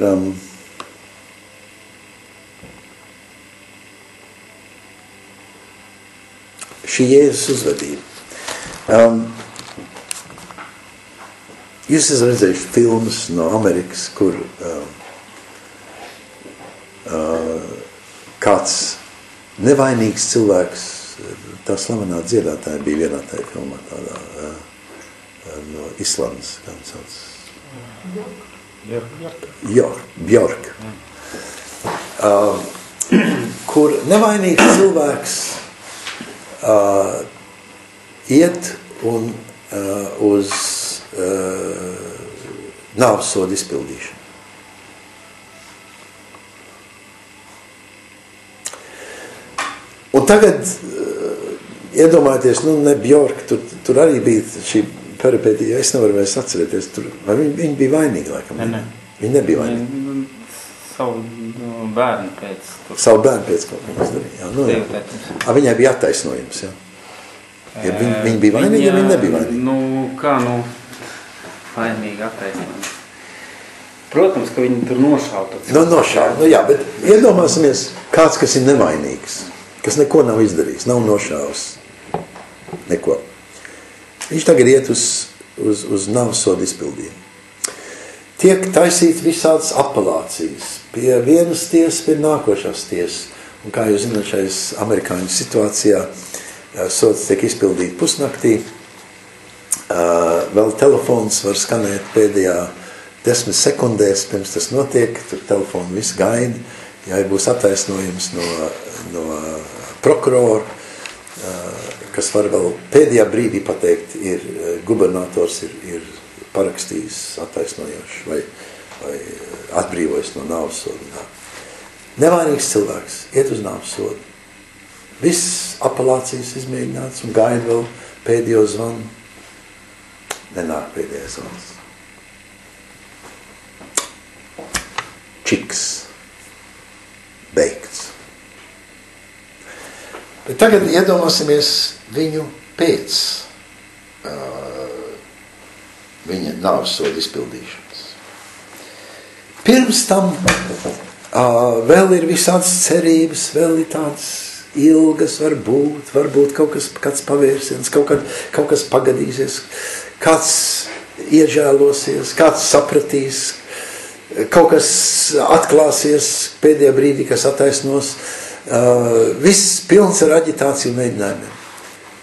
šī Jēzus uzvedība. Jūs esat redzējuši filmas no Amerikas, kur kāds nevainīgs cilvēks, tā slavenā dziedātāja bija vienā tajā filmā, tādā no Islandes, kā viņš sauc? Bjork. Kur nevainīgs cilvēks iet un uz nāvsodu izpildīšanu. Un tagad iedomājieties, ne Bjork, tur arī bija šī peripētija, es nevaru vairs atcerēties, vai viņi bija vainīgi, laikam? Ne. Viņi nebija vainīgi. Savu bērnu pēc. Savu bērnu pēc kaut kā izdarīja. Jā. Viņai bija attaisnojums, jā. Ja viņi bija vainīgi, ja viņi nebija vainīgi? Vainīgi attaisnojums. Protams, ka viņi tur nošauta. Nošauta, jā, bet iedomāsimies kāds, kas ir nevainīgs, kas neko nav izdarījis, nav nošāvis. Neko. Viņš tagad iet uz nāvsodu izpildījumu. Tiek taisīts visādas apelācijas. Pie vienas tiesas, pie nākošās tiesas. Un kā jūs zināt, šais amerikāņu situācijā sots tiek izpildīt pusnaktī. Vēl telefons var skanēt pēdējā 10 sekundēs, pirms tas notiek. Tur telefonu viss gaida. Ja būs attaisnojums no prokurora, kas var vēl pēdējā brīdī pateikt, gubernators ir parakstījis attaisnojoši vai atbrīvojas no nāvsodu. Nevainīgs cilvēks iet uz nāvsodu. Viss apelācijas izmēģināts un gaida vēl pēdējo zvanu. Nenāk pēdējais zvans. Čiks. Beigts. Bet tagad iedomāsimies viņu pēc viņa nāvsodu izpildīšanas. Pirms tam vēl ir visādas cerības, vēl ir tādas ilgas, varbūt kaut kas, kāds pavērsiens, kaut kas pagadīsies, kāds iežēlosies, kāds sapratīs, kaut kas atklāsies pēdējā brīdī, kas attaisnos. Viss pilns ar aģitāciju mēģinājumiem.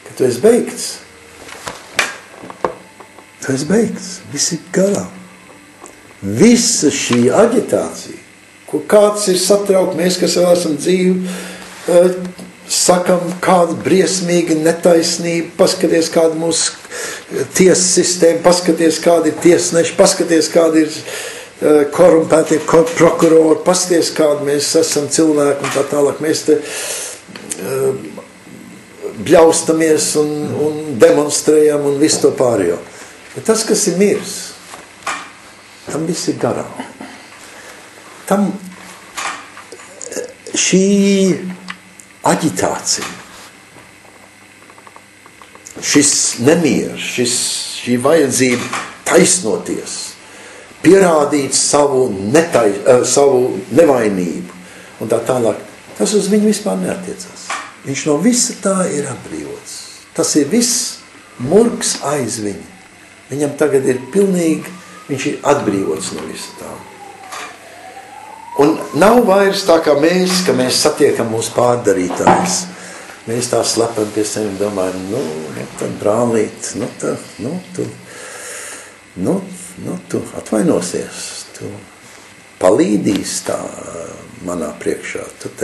Kad tu esi beigts, viss ir garā. Visa šī aģitācija, ko kāds ir satraukt, mēs, kas vēl esam dzīvi, sakam, kāda briesmīga netaisnība, paskaties, kāda mūsu tiesas sistēma, paskaties, kāda ir tiesneši, paskaties, kāda ir korumpētie prokurori, paskaties, kāda mēs esam cilvēki un tā tālāk. Mēs te bļaustamies un demonstrējam un visu to pārējo. Bet tas, kas ir mirs, tam viss ir garām. Tam šī aģitācija, šis nemieris, šī vajadzība taisnoties, pierādīt savu nevainību un tā tālāk, tas uz viņu vispār neatiecas. Viņš no visa tā ir atbrīvots. Tas ir viss murgs aiz viņu. Viņam tagad ir pilnīgi, viņš ir atbrīvots no visa tā. Un nav vairs tā kā mēs, ka mēs satiekam mūsu pārdarītājus. Mēs tā slepam pie sevi un domājam, tad brālīt, tu atvainosies, tu palīdīs tā manā priekšā, tad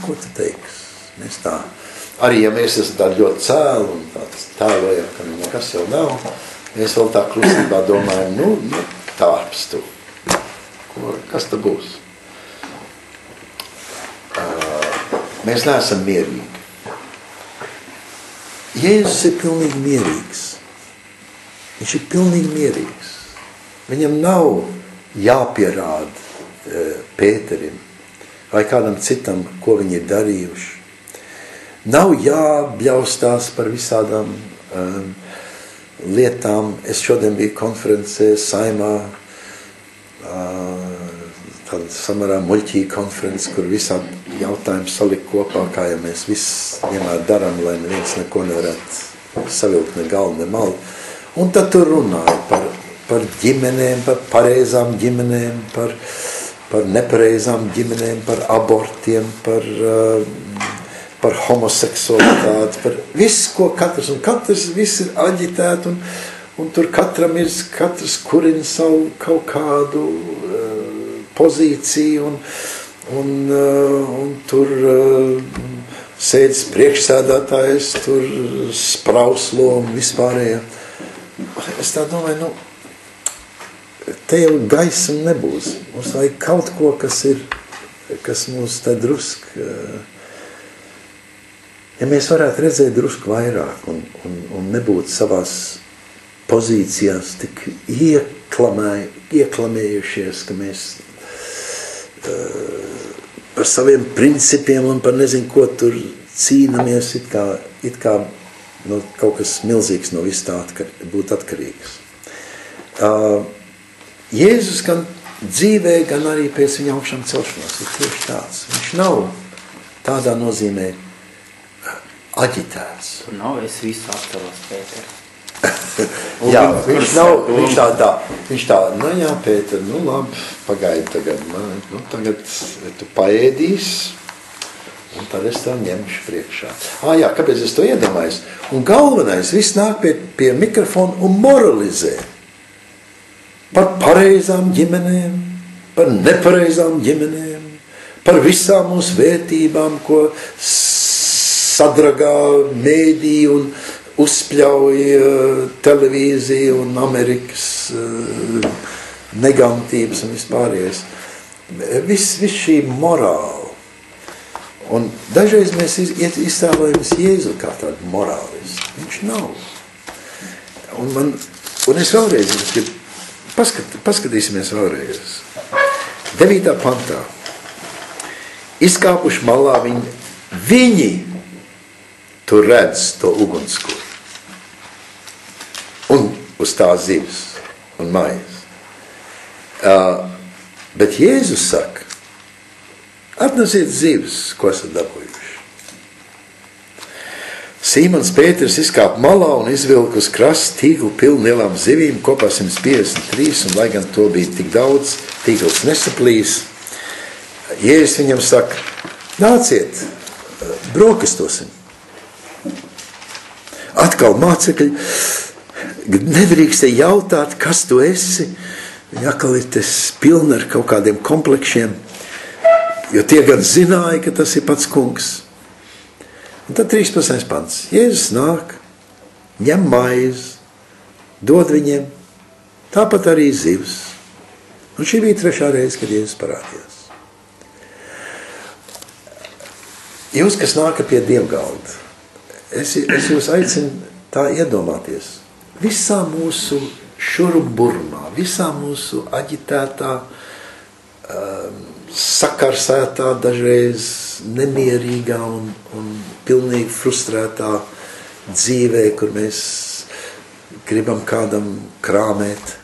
ko tu teiksi? Mēs tā, arī ja mēs esam tā ļoti cēli un tāds tēlojam, ka nekas jau nav, mēs vēl tā klusībā domājam, tāps tu, kas tu būs? Mēs neesam mierīgi. Jēzus ir pilnīgi mierīgs. Viņš ir pilnīgi mierīgs. Viņam nav jāpierāda Pēterim vai kādam citam, ko viņi ir darījuši. Nav jābļaustās par visādām lietām. Es šodien biju konferencē Saimā, tāda samērā muļķīga konference, kur visādi jautājumi salikt kopā, kā ja mēs viss vienmēr daram, lai neviens neko nevarētu savilkt ne galvu, ne malu. Un tad tur runāja par ģimenēm, par pareizām ģimenēm, par nepareizām ģimenēm, par abortiem, par homoseksualitāti, par visu, ko katrs viss ir aģitēti, un tur katrs kurina savu kaut kādu pozīciju, un tur sēdz priekšsēdētājs, tur sprauslo un vispārējā. Es tā domāju, te jau gaisma nebūs. Mums vajag kaut ko, kas mūs te drusk, ja mēs varētu redzēt drusku vairāk un nebūt savās pozīcijās tik ieklamējušies, ka mēs par saviem principiem un par nezinu, ko tur cīnamies, it kā kaut kas milzīgs no viss tā būt atkarīgs. Jēzus gan dzīvē, gan arī pēc viņa augšām celšanās ir tieši tāds. Viņš nav tādā nozīmē aģitēts. Tur nav, es visu atceros, Pēter. Jā, viņš tā, jā, Pēter, labi, pagaidi tagad, tagad tu paēdīs, un tad es tev ņemšu priekšā. Jā, kāpēc es to iedomājos? Un galvenais, viss nāk pie mikrofona un moralizē. Par pareizām ģimenēm, par nepareizām ģimenēm, par visām mūsu vērtībām, ko sadragā mēdī un uzpļauj televīzija un Amerikas negantības un vispārējais. Viss šī morāla. Un dažreiz mēs iztēlojamies Jēzu kā tādu morālistu. Viņš nav. Un es vēlreiz, paskatīsimies vēlreiz. 9. pantā. Izkāpuši malā viņi tur redz to ugunskura. Un uz tā zivs un maijas. Bet Jēzus saka, atnesiet zivs, ko esat dabūjuši. Sīmons Pēters izkāpa malā un izvilka uz krasta tīklu pilnu lielām zivīm, kopā 153, un lai gan to bija tik daudz, tīkls nesaplīs. Jēzus viņam saka, nāciet, brokastosim. Atkal mācekļi nedrīkst jautāt, kas tu esi. Viņi atkal ir pilni ar kaut kādiem komplekšiem, jo tie gan zināja, ka tas ir pats kungs. Un tad 13. pants. Jēzus nāk, ņem maizi, dod viņiem, tāpat arī zivs. Un šī bija 3. reize, kad Jēzus parādījās. Jūs, kas nākat pie dievgalda, es jūs aicinu tā iedomāties. Visā mūsu šurumburmā, visā mūsu aģitētā, sakarsētā, dažreiz nemierīgā un pilnīgi frustrētā dzīvē, kur mēs gribam kādam krāmēt,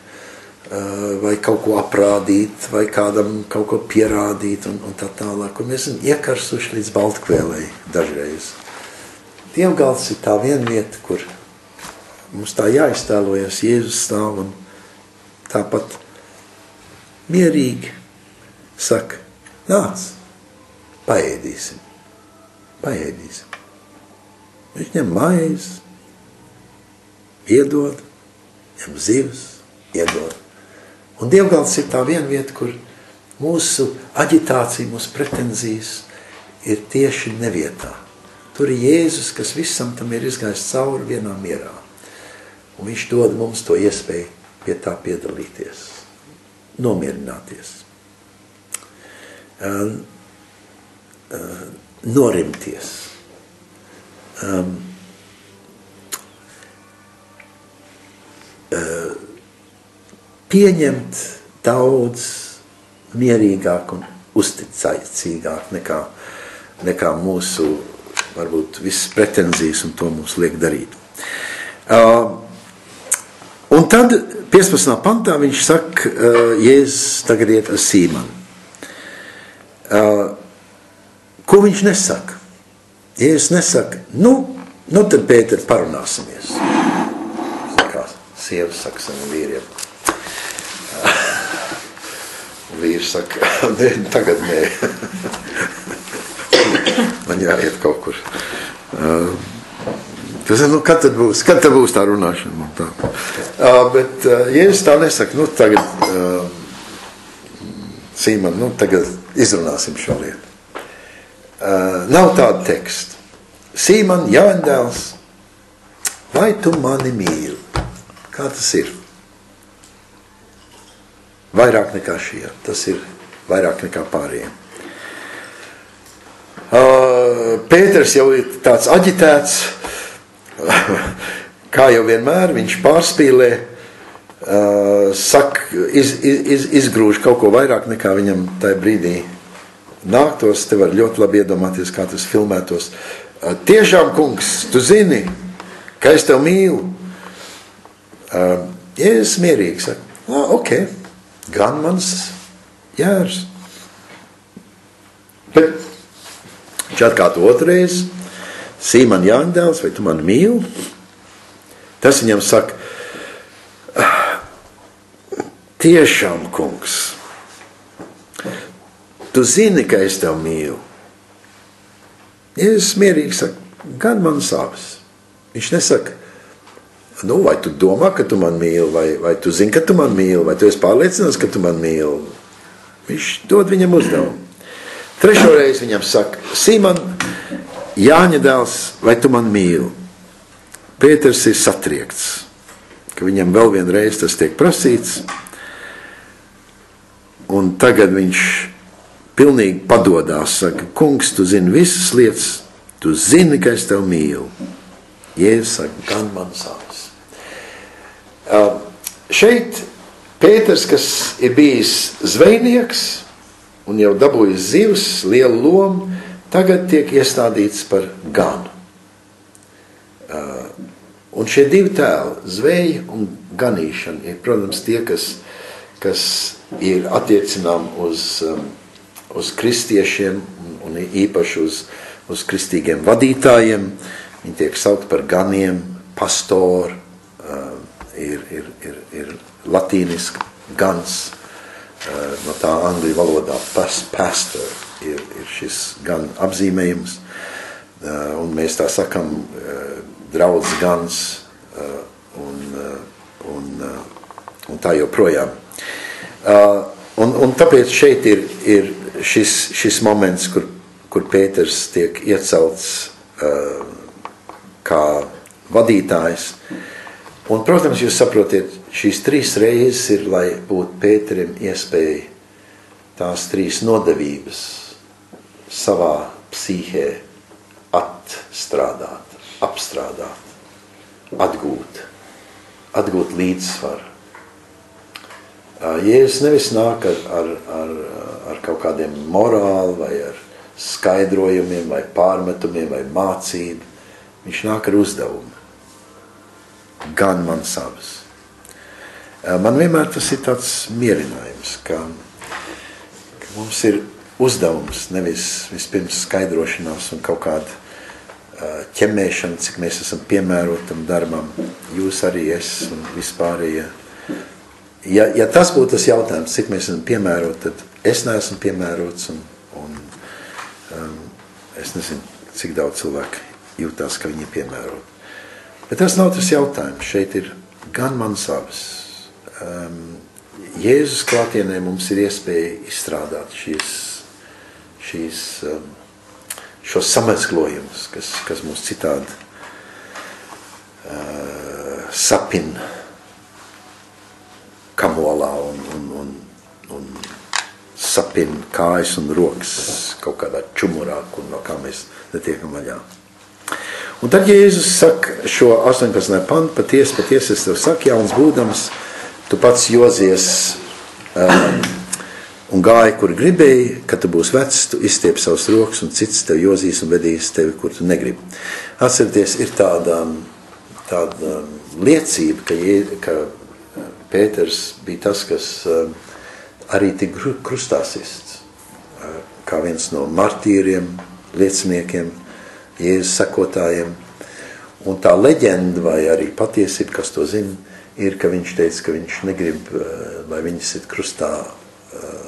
vai kaut ko aprādīt, vai kādam kaut ko pierādīt un tā tālāk. Un mēs esam iekarsuši līdz baltkvēlei dažreiz. Dievgalds ir tā viena vieta, kur mums tā jāiztēlojas, Jēzus stāv un tāpat mierīgi saka, nāc, paēdīsim. Viņš ņem maizi, iedod, ņem zivs, iedod. Un dievgalds ir tā viena vieta, kur mūsu aģitācija, mūsu pretenzijas ir tieši nevietā. Tur ir Jēzus, kas visam tam ir izgājis cauri vienā mierā. Un viņš dod mums to iespēju pie tā piedalīties, nomierināties, norimties. Pieņemt daudz mierīgāk un uzticīgāk nekā mūsu, varbūt, visas pretenzijas un to mums liek darīt. Un tad 15. pantā viņš saka, Jēzus tagad iet ar Sīmanu. Ko viņš nesaka? Jēzus nesaka, nu tad Pēter parunāsimies. Kā sievas saka saviem vīriem. Vīrs saka, nē, tagad nē. Man jāiet kaut kur. Tas ir, kad tad būs tā runāšana? Tā. Bet Jēzus tā nesaka, tagad Sīman, tagad izrunāsim šo lietu. Nav tāda teksta. Sīman, jaundēls, vai tu mani mīli? Kā tas ir? Vairāk nekā šie. Tas ir vairāk nekā pārējiem. Pēters jau ir tāds aģitēts, kā jau vienmēr, viņš pārspīlē, izgrūž kaut ko vairāk nekā viņam tajā brīdī nāktos. Te var ļoti labi iedomāties, kā tas filmētos. Tiešām, kungs, tu zini, ka es tev mīlu. Jēzus mierīgi saka, ok, gan mans jērs. Bet viņš atkārto otrais, Sīman jaundēls, vai tu mani mīli? Tas viņam saka, tiešām, kungs, tu zini, ka es tev mīlu. Jēzus mierīgi saka, gan man savas. Viņš nesaka, vai tu domā, ka tu man mīli, vai tu zini, ka tu man mīli, vai tu esi pārliecināts, ka tu man mīli. Viņš dod viņam uzdevumu. Trešo reizi viņam saka, Sīman, Jāņa dēls, vai tu man mīli? Pēters ir satriekts, ka viņam vēl vienreiz tas tiek prasīts, un tagad viņš pilnīgi padodās, saka, kungs, tu zini visas lietas, tu zini, ka es tev mīlu. Jēzus saka, gan man savas. Šeit Pēters, kas ir bijis zvejnieks un jau dabūjis zivs, lielu lomu, tagad tiek iestādīts par ganu. Un šie divi tēli, zveja un ganīšana, ir, protams, tie, kas ir attiecinām uz kristiešiem un īpaši uz kristīgiem vadītājiem. Viņi tiek saukt par ganiem, pastori, ir latīniski gans, no tā angļu valodā pastor ir šis gan apzīmējums, un mēs tā sakam draudz gans un tā joprojām. Un tāpēc šeit ir šis moments, kur Pēters tiek iecelts kā vadītājs. Un, protams, jūs saprotiet, šīs 3 reizes ir, lai būtu Pēterim iespēja tās 3 nodevības savā psihē atstrādāt, apstrādāt, atgūt līdzsvaru. Jēzus nevis nāk ar kaut kādiem morāli vai ar skaidrojumiem vai pārmetumiem vai mācību. Viņš nāk ar uzdevumu. Gan man savas. Man vienmēr tas ir tāds mierinājums, ka mums ir uzdevums, nevis vispirms skaidrošanās un kaut kāda ķemēšana, cik mēs esam piemērotam darbam. Jūs arī es un vispārējie. Ja tas būtu tas jautājums, cik mēs esam piemēroti, tad es neesmu piemērots un es nezinu, cik daudz cilvēku jūtās, ka viņi ir piemēroti. Bet tas nav tas jautājums. Šeit ir gan man savas. Jēzus klātienē mums ir iespēja izstrādāt šos samezglojumus, kas mums citādi sapina kamolā un sapina kājas un rokas kaut kādā čumurā, kur no kā mēs netiekam vaļā. Un tad Jēzus saka šo 18. pantu, patiesi, es tev saku, jauns būdams, tu pats jozies un gāji, kur gribēji, kad tu būsi vecs, tu izstiep savus rokas un cits tev jozīs un vedīs tevi, kur tu negribi. Atcerieties, ir tāda liecība, ka Pēters bija tas, kas arī tik krustā sists, kā viens no martīriem, lieciniekiem, Jēzus sekotājiem. Un tā leģenda vai arī patiesība, kas to zina, ir, ka viņš teica, ka viņš negrib, lai viņi sit krustā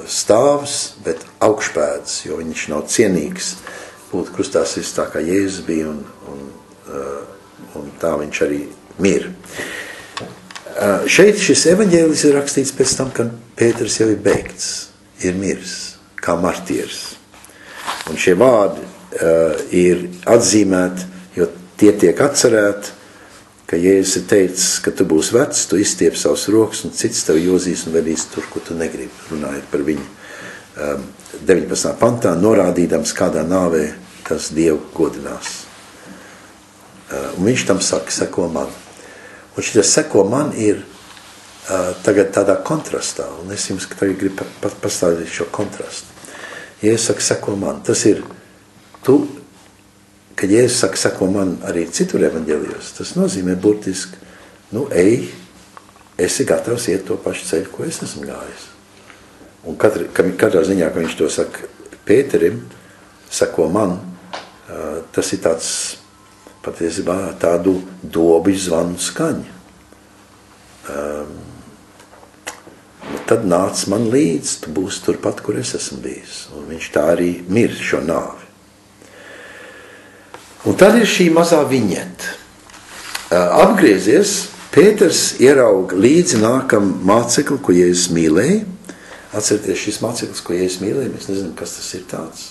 stāvs, bet augšpēdas, jo viņš nav cienīgs būt krustā sists tā, kā Jēzus bija, un tā viņš arī mir. Šeit šis evaņģēlis ir rakstīts pēc tam, kad Pēters jau ir beigts, ir miris, kā martīrs. Un šie vārdi ir atzīmēti, jo tie tiek atcerēti, ka Jēzus ir teicis, ka tu būsi vecs, tu izstiep savus rokas un cits tev jozīs un vedīs tur, kur tu negribi. Runājot par viņu 19. pantā, norādīdams, kādā nāvē tas Dievu godinās. Un viņš tam saka, seko man. Un šitas seko man ir tagad tādā kontrastā, un es jums tagad gribu pastāstīt šo kontrastu. Jēzus saka, seko man. Tas ir tu, kad Jēzus saka, seko man arī citur evaņģelijos, tas nozīmē burtiski, ej, esi gatavs iet to pašu ceļu, ko es esmu gājis. Un katrā ziņā, ka viņš to saka Pēterim, seko man, tas ir tāds patiesībā tādu dobiņu zvanu skaņu. Tad nāc man līdz, tu būsi turpat, kur es esmu bijis. Un viņš tā arī mir šo nāvi. Un tad ir šī mazā viņeta. Apgriezies, Pēters ierauga līdzi nākam mācekli, ko Jēzus mīlēja. Atcerieties, šis māceklis, ko Jēzus mīlēja, mēs nezinām, kas tas ir tāds.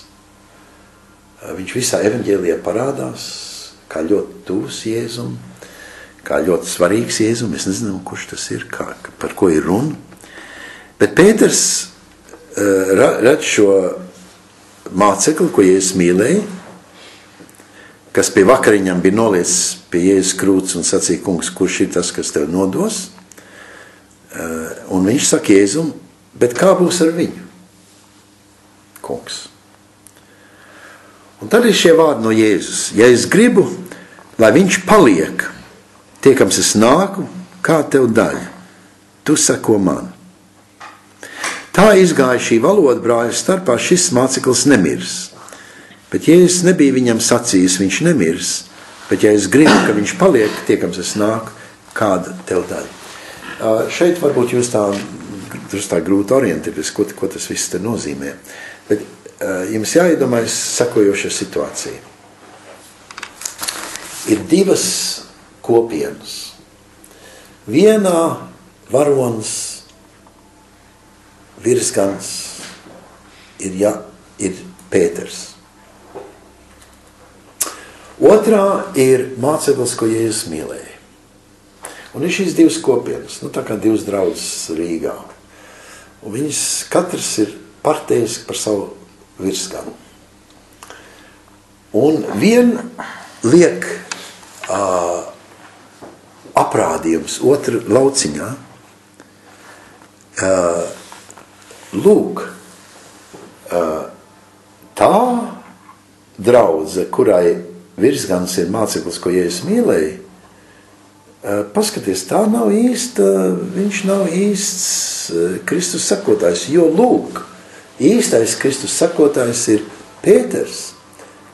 Viņš visā evaņģēlijā parādās, kā ļoti tuvs Jēzum, kā ļoti svarīgs Jēzum. Mēs nezinām, kurš tas ir, par ko ir runa. Bet Pēters redz šo mācekli, ko Jēzus mīlēja, kas pie vakariņām bija noliecis pie Jēzus krūts un sacīja, kungs, kurš ir tas, kas tev nodos? Un viņš saka Jēzum, bet kā būs ar viņu? Kungs. Un tad ir šie vārdi no Jēzus. Ja es gribu, lai viņš paliek, tiekams es nāku, kā tev daļa, tu seko man. Tā izgāja šī valoda brāļu starpā, šis māceklis nemirs. Bet Jēzus nebija viņam sacījis, viņš nemirs, bet ja es gribu, ka viņš paliek, tiekams es nāku, kāda tev daļa. Šeit varbūt jūs tā grūti orientēties, ko tas viss te nozīmē. Bet jums jāiedomājas sekojoša situācija. Ir divas kopienas. Vienā varonis virsgans ir Pēters. Otrā ir māceklis, ko Jēzus mīlēja. Un ir šīs divas kopienas, tā kā divas draudzes Rīgā. Un viņas katrs ir partējiski par savu virsganu. Un vien liek aprādījums otru lauciņā. Lūk, tā draudze, kurai virsgans ir māceklis, ko Jēzus mīlēja, paskaties, tā nav īsta, viņš nav īsts Kristus sekotājs, jo lūk, īstais Kristus sekotājs ir Pēters,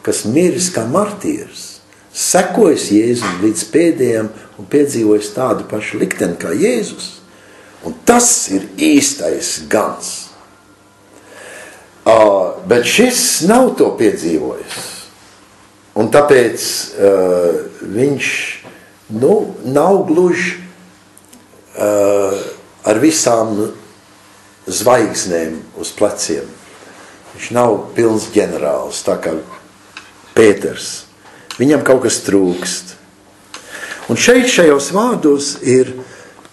kas miris kā martīrs, sekojas Jēzum līdz pēdējiem un piedzīvojas tādu pašu likteni kā Jēzus. Un tas ir īstais gans. Bet šis nav to piedzīvojis. Un tāpēc viņš nav gluži ar visām zvaigznēm uz pleciem. Viņš nav pilns ģenerālis, tā kā Pēters. Viņam kaut kas trūkst. Un šajos vārdos ir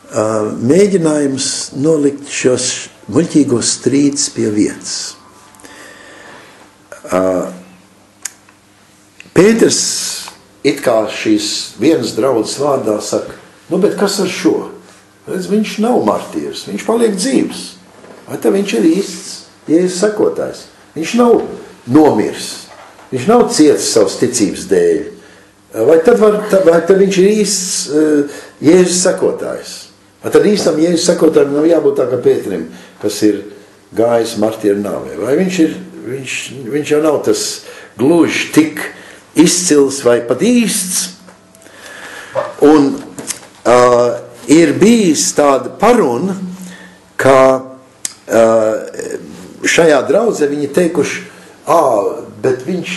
mēģinājums nolikt šos muļķīgos strīdus pie vietas. Pēters it kā šīs vienas draudzes vārdā saka, bet kas ar šo? Redz, viņš nav martīrs, viņš paliek dzīvs. Vai tā viņš ir īsts Jēzus sekotājs? Viņš nav nomirs, viņš nav cietis savas ticības dēļ. Vai tad viņš ir īsts Jēzus sekotājs? Vai tad īstam Jēzus sekotājiem nav jābūt tā kā Pēterim, kas ir gājis martīru nāvē? Vai viņš jau nav tas gluži tik izcils vai pat īsts? Un ir bijis tāda paruna, ka šajā draudzē viņi teikuši, bet viņš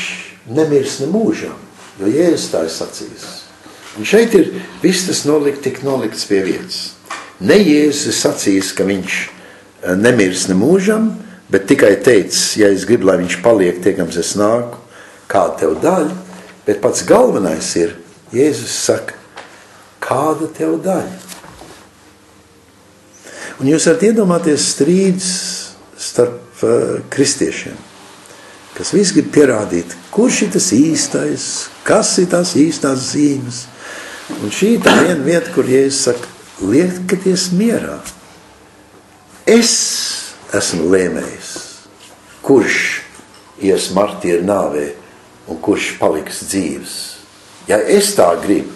nemirs ne mūžam, jo Jēzus tā ir sacījis. Un šeit ir viss tas tik nolikts pie vietas. Ne Jēzus ir sacījis, ka viņš nemirs ne mūžam, bet tikai teicis, ja es gribu, lai viņš paliek, tiekams es nāku, kāda tev daļa, bet pats galvenais ir, Jēzus saka, kāda tev daļa? Un jūs varat iedomāties strīdus starp kristiešiem, kas viss grib pierādīt, kurš ir tas īstais, kas ir tās īstās zīmes. Un šī ir tā viena vieta, kur Jēzus saka, liekaties mierā. Es esmu lēmējis, kurš ies martīru nāvē un kurš paliks dzīvs. Ja es tā gribu,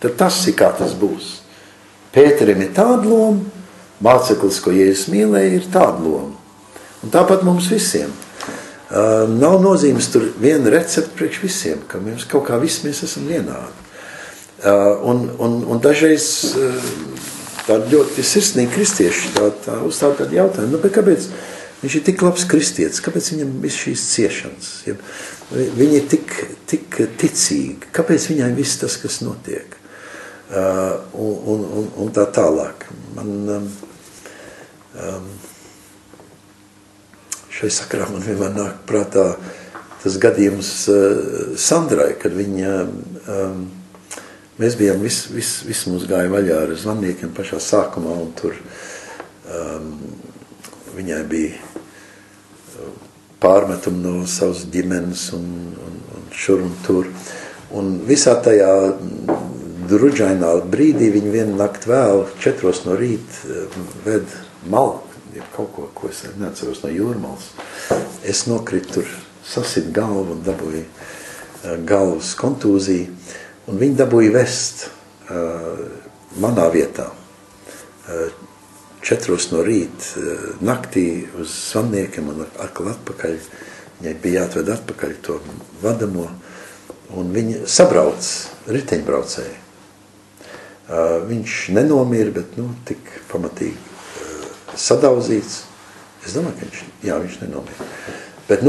tad tas ir kā tas būs. Pēterim ir tāda loma, māceklis, ko Jēzus mīlēja, ir tāda loma. Un tāpat mums visiem. Nav nozīmes tur viena recepta priekš visiem, ka mēs kaut kā visi mēs esam vienādi. Un dažreiz tādi ļoti sirsnīgi kristieši tā uzstāv tādu jautājumu, bet kāpēc viņš ir tik labs kristietis, kāpēc viņam viss šīs ciešanas? Ja viņi ir tik ticīgi, kāpēc viņai viss tas, kas notiek? Un tā tālāk. Man šai sakarā man vienmēr nāk prātā tas gadījums Sandrai, kad viņa, mēs bijām, viss mums gāja vaļā ar zvanniekiem pašā sākumā, un tur viņai bija pārmetumi no savas ģimenes un šur un tur. Un visā tajā druģainā brīdī viņa vienu nakti vēl 4 no rīta ved malku, ir kaut ko es neatceros no Jūrmalas. Es nokritu tur, sasit galvu un dabūju galvas kontūziju, un viņi dabūja vest manā vietā 4 no rīta naktī uz zvanniekiem un atkal atpakaļ. Viņai bija jāatved atpakaļ to vadamo, un viņa sabrauc riteņbraucēji. Viņš nenomira, bet tik pamatīgi sadauzīts. Es domāju, ka viņš nenomira. Bet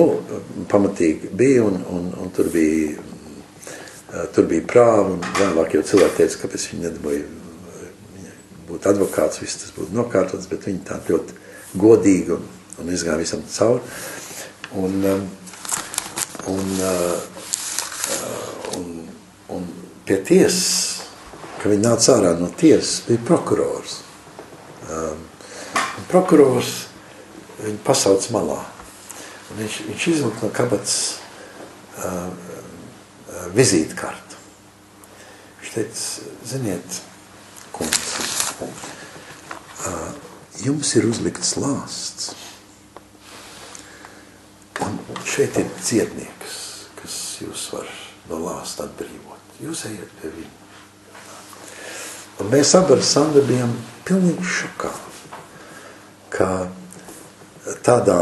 pamatīgi bija, un tur bija prāva, un vēlāk jau cilvēki teica, kāpēc viņi nedabūja būt advokāts, viss tas būtu nokārtots, bet viņi tā ļoti godīgi un izgāja visam cauri. Un pie tiesas, ka viņi nāca ārā no tiesas, bija prokurors. Prokurors viņu pasauc malā. Un viņš izlūk no kabatas vizītkartu. Viņš teica, ziniet, kungs, jums ir uzlikts lāsts. Un šeit ir cietnieks, kas jūs var no lāsta atbrīvot. Jūs ejiet pie viņu. Un mēs abi ar Sandru bijām pilnīgi šokā, ka tādā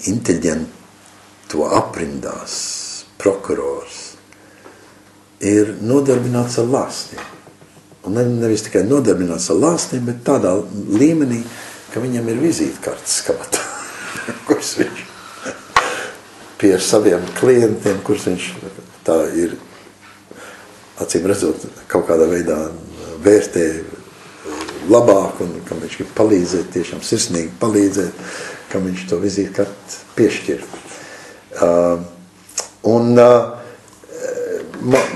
inteliģento aprindās prokurors ir nodarbināts ar lāstiem. Un nevis tikai nodarbināts ar lāstiem, bet tādā līmenī, ka viņam ir vizītkartes kabatā, kurš viņš pie saviem klientiem, kurš viņš tā ir acīm redzot, kaut kādā veidā vērtē labāk un kam viņš grib palīdzēt, tiešām sirsnīgi palīdzēt, kam viņš to vizītkarti piešķir.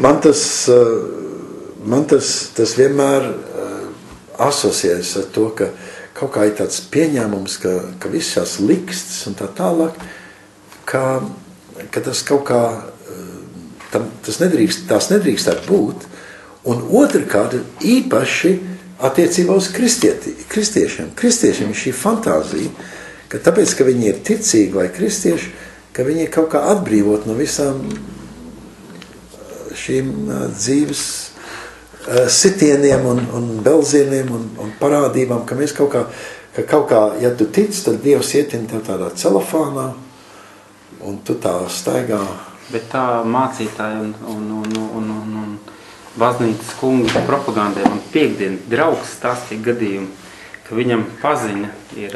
Man tas vienmēr asociējas ar to, ka kaut kā ir tāds pieņēmums, ka viss šās likstas un tā tālāk, ka tas kaut kā, tās nedrīkstētu būt, un otrkārt īpaši attiecībā uz kristiešiem. Kristiešiem ir šī fantāzija, ka tāpēc, ka viņi ir ticīgi vai kristieši, ka viņi ir kaut kā atbrīvot no visām šīm dzīves sitieniem un belzieniem un parādībām, ka mēs kaut kā, ja tu tic, tad Dievs ietin tev tādā celofānā un tu tā staigā. Bet tā mācītāji un baznīcas kungi propagandē man piekdien draugs stāstīja gadījumu, ka viņam paziņa ir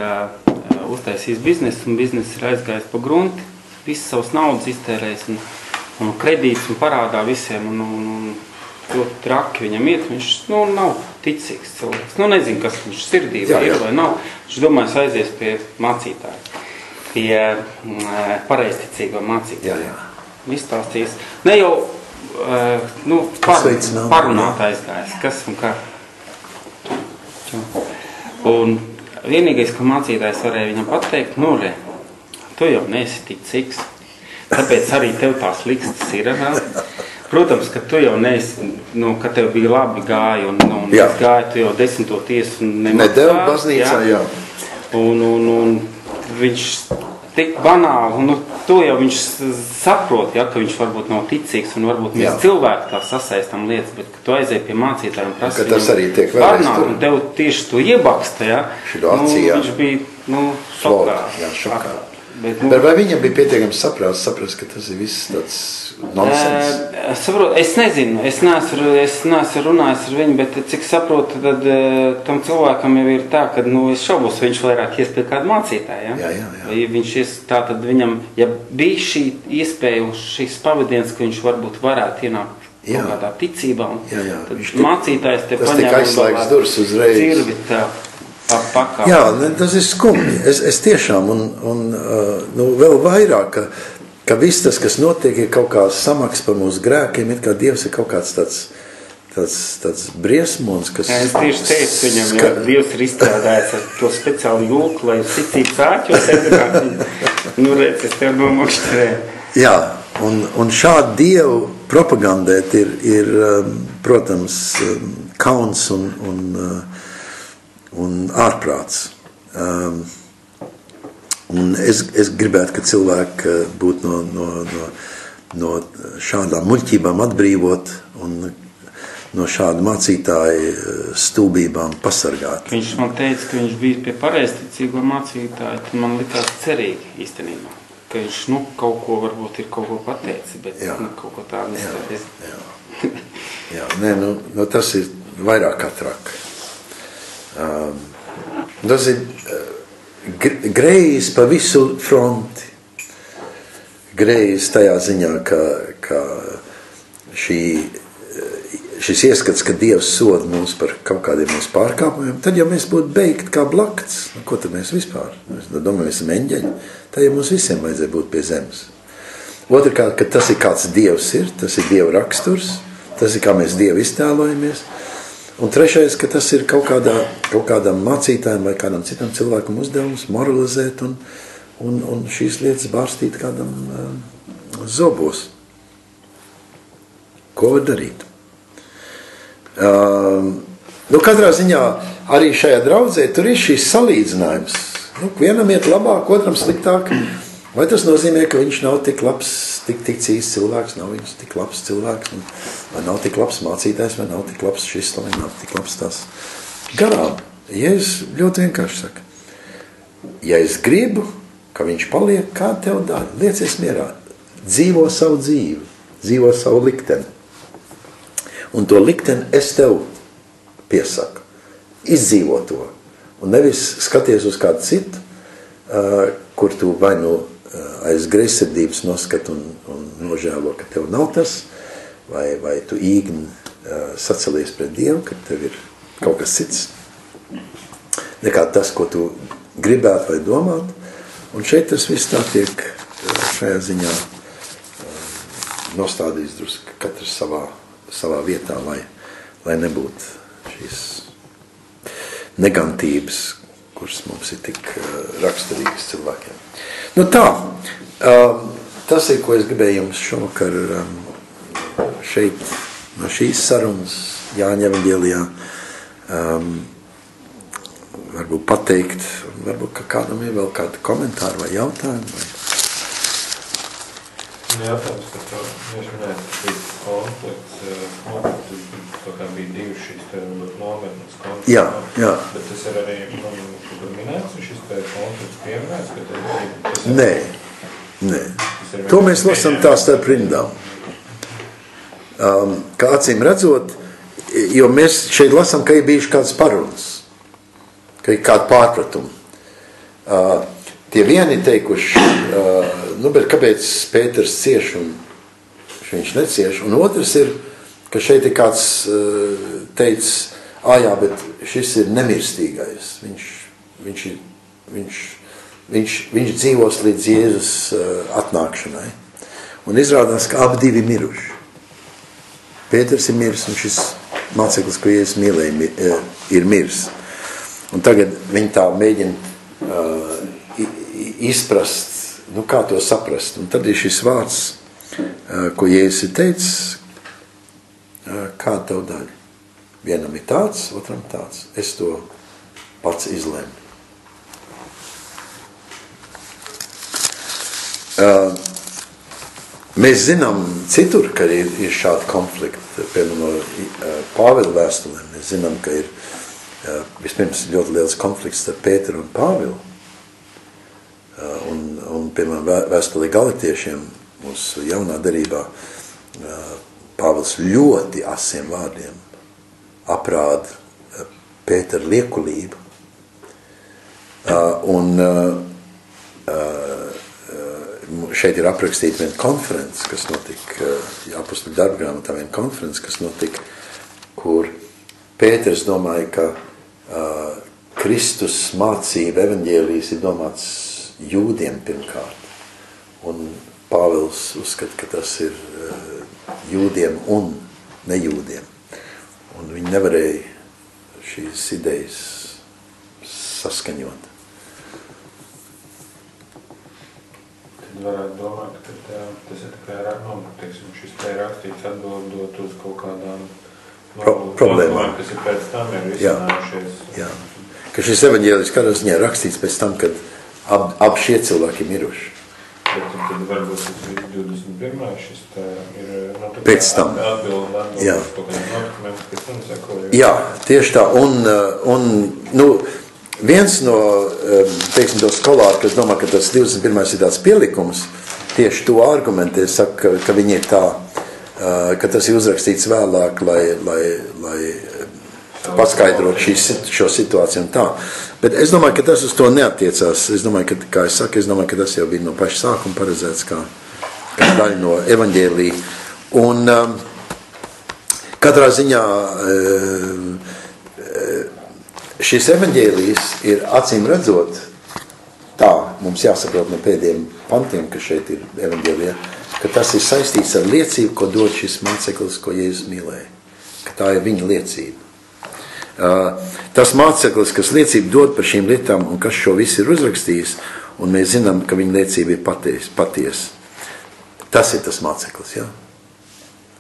uztaisījis biznesu un biznesu ir aizgājis pa grunti, visas savas naudas iztērējis un kredīts un parādā visiem un ļoti traki viņam iet, viņš nav ticīgs cilvēks. Nezinu, kas viņš sirdī ir vai nav. Viņš domājas aizies pie mācītāja, pie pareizticīgo mācītāja. Izstāstījis. Ne jau parunāt aizgājis, kas un kā. Un vienīgais, ko mācītājs varēja viņam pateikt, tu jau neesi ticīgs, tāpēc arī tev tās likstas ir. Protams, ka tu jau neesi, ka tev bija labi gāja un es gāju, tu jau 10. tiesu un nedēļu baznīcā, jā. Un viņš tik banāli, to jau viņš saprot, ka viņš varbūt nav ticīgs un varbūt mēs cilvēki tā sasaistam lietas, bet ka tu aizēji pie mācītājiem prasa, ka tas arī tiek vēlreiz tur. Un tev tieši to iebaksta, viņš bija, šokā. Bet vai viņam bija pietiekams saprast, ka tas ir viss tāds nonsens? Es nezinu, es neesmu runājis ar viņu, bet cik saprotu, tad tam cilvēkam jau ir tā, ka es šaubos, viņš vairāk ies pie kādu mācītāju. Jā. Vai viņš tātad viņam, ja bija šī iespēja un šis pavadiens, ka viņš varbūt varētu ienākt kaut kādā ticībā, tad mācītājs te paņēma un aizslēgs durvis uzreiz. Cirvi tā. Jā, tas ir skumji. Es tiešām, un vēl vairāk, ka viss tas, kas notiek, ir kaut kā samaks par mūsu grēkiem, it kā Dievs ir kaut kāds tāds briesmons, kas... Es tieši teicu viņam, ja Dievs ir izstrādājis ar to speciālu jūku, lai sicīt sāķos, redz, es tev nomokšķerēju. Jā, un šādi Dievu propagandēt ir protams, kauns un ārprāts. Un es gribētu, ka cilvēki būtu no šādām muļķībām atbrīvot un no šādu mācītāju stulbībām pasargāt. Viņš man teica, ka viņš bija pie pareizticīgo mācītāju, tad man likās cerīgi īstenībā, ka viņš kaut ko varbūt ir kaut ko pateicis, bet kaut ko tādu nestāties. Jā, tas ir vairāk katrāk. Tas ir grējis pa visu fronti. Grējis tajā ziņā, ka šis ieskats, ka Dievs soda mūs par kaut kādiem mūsu pārkāpumiem, tad jau mēs būtu beigti kā blakts. Ko tad mēs vispār? Mēs domājam, mēs esam eņģeļi. Tad jau mums visiem vajadzēja būt pie zemes. Otrkārt, ka tas ir kāds Dievs ir, tas ir Dieva raksturs, tas ir kā mēs Dievu iztēlojamies. Un trešais, ka tas ir kaut kādam mācītājiem vai kādam citam cilvēkam uzdevums moralizēt un šīs lietas bārstīt kādam zobos. Ko var darīt? Katrā ziņā arī šajā draudzē tur ir šīs salīdzinājums. Vienam iet labāk, otram sliktāk. Vai tas nozīmē, ka viņš nav tik labs, tik cīsts cilvēks, nav viņš tik labs cilvēks, vai nav tik labs mācītājs, vai nav tik labs šis, vai nav tik labs tas. Garām, Jēzus ļoti vienkārši saka, ja es gribu, ka viņš paliek, kā tev dara, liecies mierā, dzīvo savu dzīvi, dzīvo savu likteni. Un to likteni es tev piesaku, izdzīvo to, un nevis skaties uz kādu citu, kur tu vai aiz greizsirdības noskat un nožēlo, ka tev nav tas, vai tu īgni sacelies pret Dievu, ka tev ir kaut kas cits nekā tas, ko tu gribētu vai domāt. Un šeit tas viss tā tiek šajā ziņā nostādījis drusku katrs savā vietā, lai nebūtu šīs negantības, kuras mums ir tik raksturīgas cilvēkiem. Nu tā, tas ir, ko es gribēju jums šovakar šeit no šīs sarunas Jāņa evaņģēlijā varbūt pateikt, varbūt, ka kādam ir vēl kādi komentāri vai jautājumi. Jautājums, ka to mēs minējam, ka šīs konflikts, to kā bija divi šīs nometnes konflikts. Jā. Bet tas ir arī, kur minēts, šis konflikts pieminēts, ka tas ir... Nē. To mēs lasām tā starp rindām. Kā acīm redzot, jo mēs šeit lasām, ka ir bijuši kādas parunas, ka ir kāda pārpratuma. Tie vieni teikuši, bet kāpēc Pēters cieš un viņš necieš, un otrs ir, ka šeit ir kāds teicis, jā, bet šis ir nemirstīgais, viņš dzīvos līdz Jēzus atnākšanai, un izrādās, ka abi divi miruši. Pēters ir miris, un šis māceklis, ko Jēzus mīlēja, ir miris. Un tagad viņi tā mēģina izprast, kā to saprast. Un tad ir šis vārds, ko Jēzus ir teicis, kāda tev daļa. Vienam ir tāds, otram tāds. Es to pats izlēmu. Mēs zinām citur, ka ir šādi konflikti, piemēram, no Pāvila vēstulēm. Mēs zinām, ka ir vispirms ļoti liels konflikts starp Pēteru un Pāvilu. Un piemēram, vēstulē Galatiešiem mūsu jaunā derībā Pāvils ļoti asiem vārdiem aprāda Pētera liekulību. Šeit ir aprakstīta viena konference, kas notika, apostoļu darba grāmatā viena konference, kas notika, kur Pēters domāja, ka Kristus mācība evaņģēlijas ir domāts jūdiem pirmkārt. Un Pāvils uzskata, ka tas ir jūdiem un nejūdiem. Un viņi nevarēja šīs idejas saskaņot. Tad varētu domāt, ka tas ir tikai šis te rakstīts atbildot uz kaut kādām problēmām, kas ir pēc tam ir izcinājušies. Jā. Ka šis evaņģēlijs kādā ziņā rakstīts pēc tam, kad abi šie cilvēki ir miruši. Bet tad varbūt tas ir 21. šis tā ir pēc tam. Atbildot kaut kādiem notikumiem, kas tam sekoja. Jā, tieši tā. Un viens no, teiksim, to skolāru, kas domā, ka tas 21. ir tāds pielikums, tieši to argumentē, saka, ka viņi ir tā, ka tas ir uzrakstīts vēlāk, lai paskaidrot šo situāciju un tā. Bet es domāju, ka tas uz to neattiecās. Es domāju, ka, kā es saku, ka tas jau bija no paša sākuma paredzēts kā daļa no evaņģēlija. Un katrā ziņā šis evaņģēlijs ir acīm redzot, tā mums jāsaprot no pēdējiem pantiem, kas šeit ir evaņģēlijā, ka tas ir saistīts ar liecību, ko dod šis māceklis, ko Jēzus mīlēja. Ka tā ir viņa liecība. Tas māceklis, kas liecību dod par šīm lietām un kas šo visu ir uzrakstījis, un mēs zinām, ka viņa liecība ir patiesa. Tas ir tas māceklis, ja?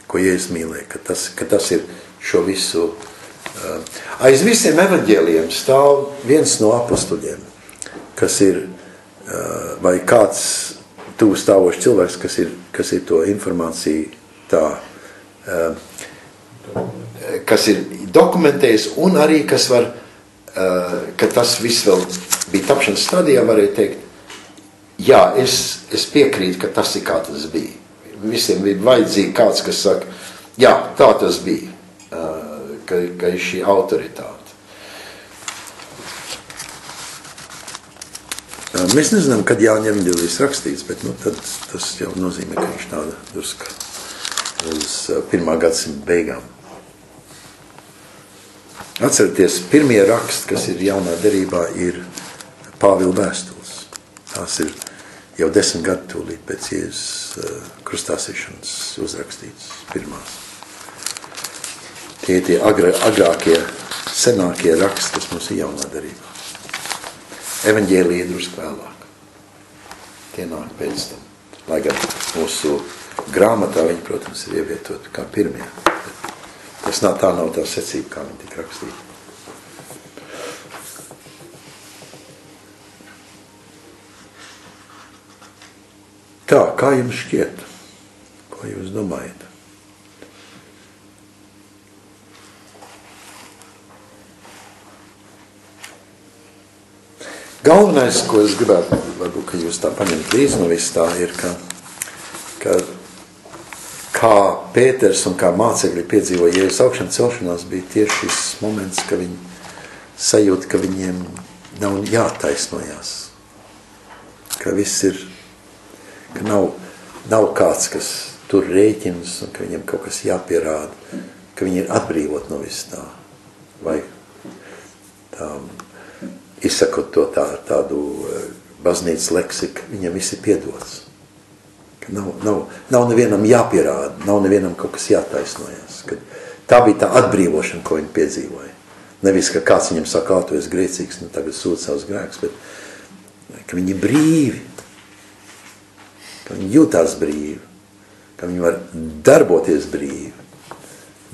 Ko Jēzus mīlēja, ka tas ir šo visu. Aiz visiem evaņģēlijiem stāv viens no apostuļiem, kas ir, vai kāds tuvu stāvošs cilvēks, kas ir to informāciju tā, kas ir dokumentējis un arī, kas var, ka tas viss vēl bija tapšanas stadijā, varēja teikt, jā, es piekrītu, ka tas ir kā tas bija. Visiem bija vajadzīgi kāds, kas saka, jā, tā tas bija, ka ir šī autoritāte. Mēs nezinām, kad Jāņa evaņģēlijs rakstīts, bet tad tas jau nozīmē, ka viņš tāda drusku uz 1. gadsimta beigām. Atcerieties, pirmie raksti, kas ir jaunā derībā, ir Pāvila vēstules. Tās ir jau 10 gadu tūlīt pēc Jēzus krustāsīšanas uzrakstītas pirmās. Tie ir tie agrākie, senākie raksti, kas mums ir jaunā derībā. Evaņģēlija drusku vēlāk. Tie nāk pēc tam. Lai gan mūsu grāmatā viņi, protams, ir ievietoti kā pirmie. Tas nav tā secība, kā viņi tika rakstīti. Tā, kā jums šķiet? Ko jūs domājat? Galvenais, ko es gribētu, varbūt, ka jūs tā paņemt līdzi no viss tā, ir, ka kā Pēters un kā mācekļi piedzīvo Jēzus augšana celšanās, bija tieši šis moments, ka viņi sajūt, ka viņiem nav jātaisnojās. Ka viss ir, ka nav kāds, kas tur rēķins un ka viņiem kaut kas jāpierāda, ka viņi ir atbrīvot no viss tā. Vai tā, izsakot to tādu baznīcas leksiku, viņam viss ir piedots. Nav nevienam jāpierāda, nav nevienam kaut kas jātaisnojās. Tā bija tā atbrīvošana, ko viņi piedzīvoja. Nevis, ka kāds viņam saka, tu esi grēcīgs, tagad sūd savus grēkus, bet ka viņi ir brīvi, ka viņi jūtās brīvi, ka viņi var darboties brīvi,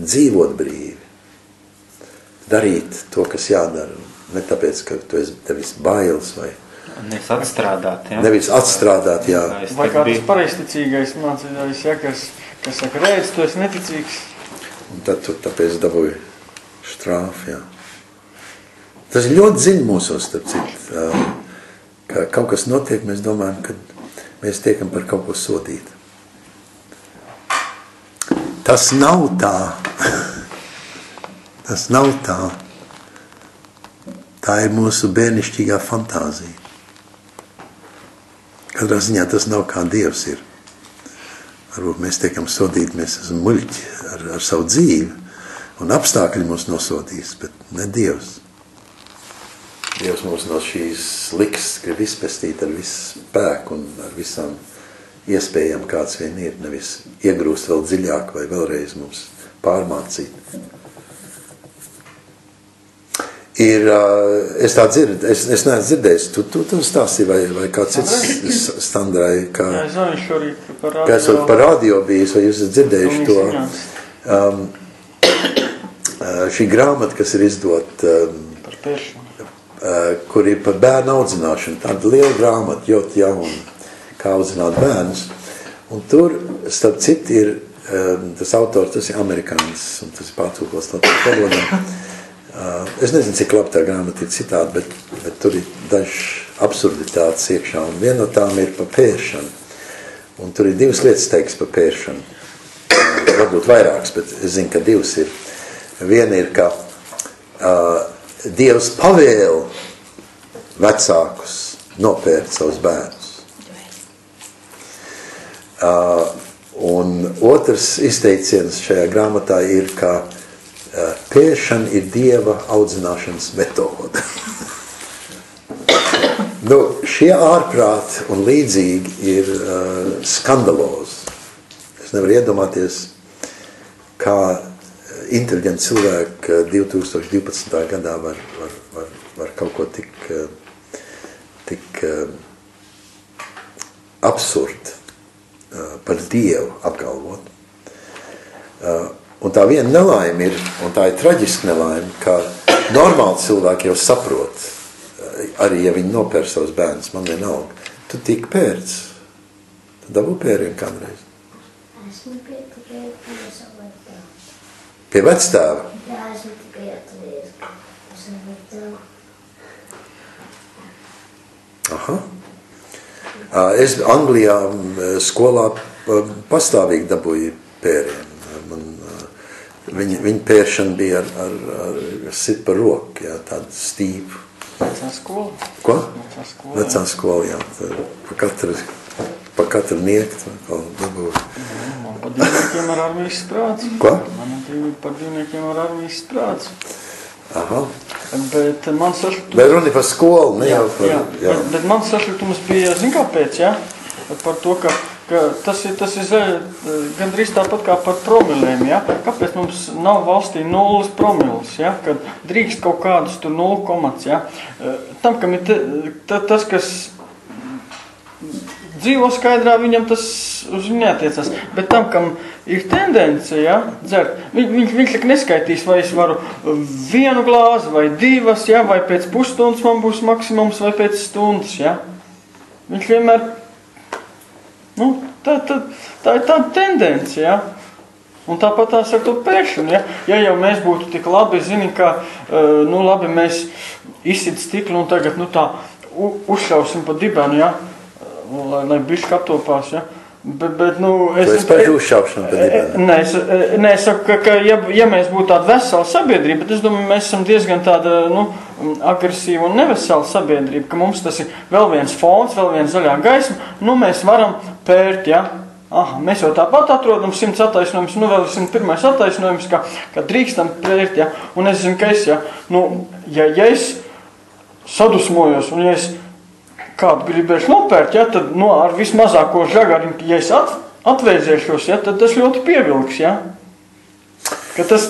dzīvot brīvi, darīt to, kas jādara. Ne tāpēc, ka tev esi bailes vai nevis atstrādāt, jā. Nevis atstrādāt, jā. Vai kāds pareizticīgais mācītājs, ja, kas saka, redz, tu esi neticīgs. Un tad tu tāpēc dabūji štrāfu, jā. Tas ir ļoti dziļi mūsos, starp citu. Ka kaut kas notiek, mēs domājam, ka mēs tiekam par kaut ko sodīt. Tas nav tā. Tas nav tā. Tā ir mūsu bērnišķīgā fantāzija. Katrā ziņā tas nav kā Dievs ir. Varbūt mēs tiekam sodīti, mēs esam muļķi ar savu dzīvi, un apstākļi mūs nosodīs, bet ne Dievs. Dievs mūs no šīs liks grib izpestīt ar visu spēku un ar visām iespējām, kāds vien ir, nevis iegrūst vēl dziļāk vai vēlreiz mums pārmācīt. Es tā dzirdu, es neesmu dzirdējis, tu stāstīji vai kāds cits standrāja, kā esot par radio bijis, vai jūs esat dzirdējuši to. Šī grāmata, kas ir izdot, kur ir par bērnu audzināšanu, tāda liela grāmata, ļoti jauna, kā audzināt bērnus, un tur, starp citu, ir tas autors, tas ir amerikānis, un tas ir pārtulkots latviešu valodā. Es nezinu, cik labi tā grāmata ir citādi, bet tur ir dažs absurditātes iekšā, un viena no tām ir par pēršanu. Un tur ir divas lietas teiks par pēršanu. Varbūt vairākas, bet es zinu, ka divas ir. Viena ir, ka Dievs pavēl vecākus nopērt savus bērnus. Un otrs izteiciens šajā grāmatā ir, ka pēršana ir Dieva audzināšanas metode. Šie ārprāti un līdzīgi ir skandalozi. Es nevaru iedomāties, kā inteliģenti cilvēki 2012. gadā var kaut ko tik absurd par Dievu apgalvot. Un tā viena nelaime ir, un tā ir traģiska nelaime, ka normāli cilvēki jau saprot, arī ja viņi nopēr savus bērnus, man vienalga, tu tik pērts, tu dabū pērienu kādreiz. Esmu tikai pie savu vectēvu. Pie vectēva? Jā, esmu tikai atceries, ka esmu vectēvu. Aha. Es Anglijā skolā pastāvīgi dabūju pērienu. Viņa pēršana bija ar sit par roku, jā, tādu stīpu. Vecā skola? Ko? Vecā skola, Vecā skola, jā. Pa katru niektu dabūju. par dzīvniekiem ar armijas sprāts. Ko? Man par dzīvniekiem ar armijas sprāts. Aha. Bet man sašķitums... Bet runi par skolu, ne jau par... Jā. Bet man sašķitums bija, zin kāpēc, jā? Par to, ka tas ir gandrīz tāpat kā par promilēm, jā? Kāpēc mums nav valstī 0 promils, jā? Kad drīkst kaut kādus tur 0 komats, jā? Tam, kam ir tas, kas dzīvo skaidrā, viņam tas uz viņu neatiecas. Bet tam, kam ir tendence, ja, dzert, viņš neskaitīs, vai es varu 1 glāzi vai 2, ja, vai pēc pusstundas man būs maksimums, vai pēc stundas. Ja. Viņš vienmēr, tā ir tāda tendence. Ja. Un tāpat tās ar to pēšanu. Ja, ja jau mēs būtu tik labi, zini, ka labi, mēs izsit stiklu un tagad tā uzšausim pa dibenu, ja. Lai bišķi aptopās, ja. Bet es pēc uzšaušanu pa dibenu. Nē, es saku, ka ja mēs būtu tāda vesela sabiedrība, bet es domāju, mēs esam diezgan tāda, agresīva un nevesela sabiedrība, ka mums tas ir vēl viens fons, vēl viens zaļā gaisma, mēs varam pērt, ja. Mēs jau tāpat atrodam 100 attaisnojumus, vēl 101. attaisnojums, ka drīkstam pērt, ja. Un es zinu, ka es, ja es sadusmojos un ja es kādu gribēšu nopērt, ja, tad ar vismazāko žagariņu, ja es atvēzēšos, ja, tad tas ļoti pievilks, ja. Ka tas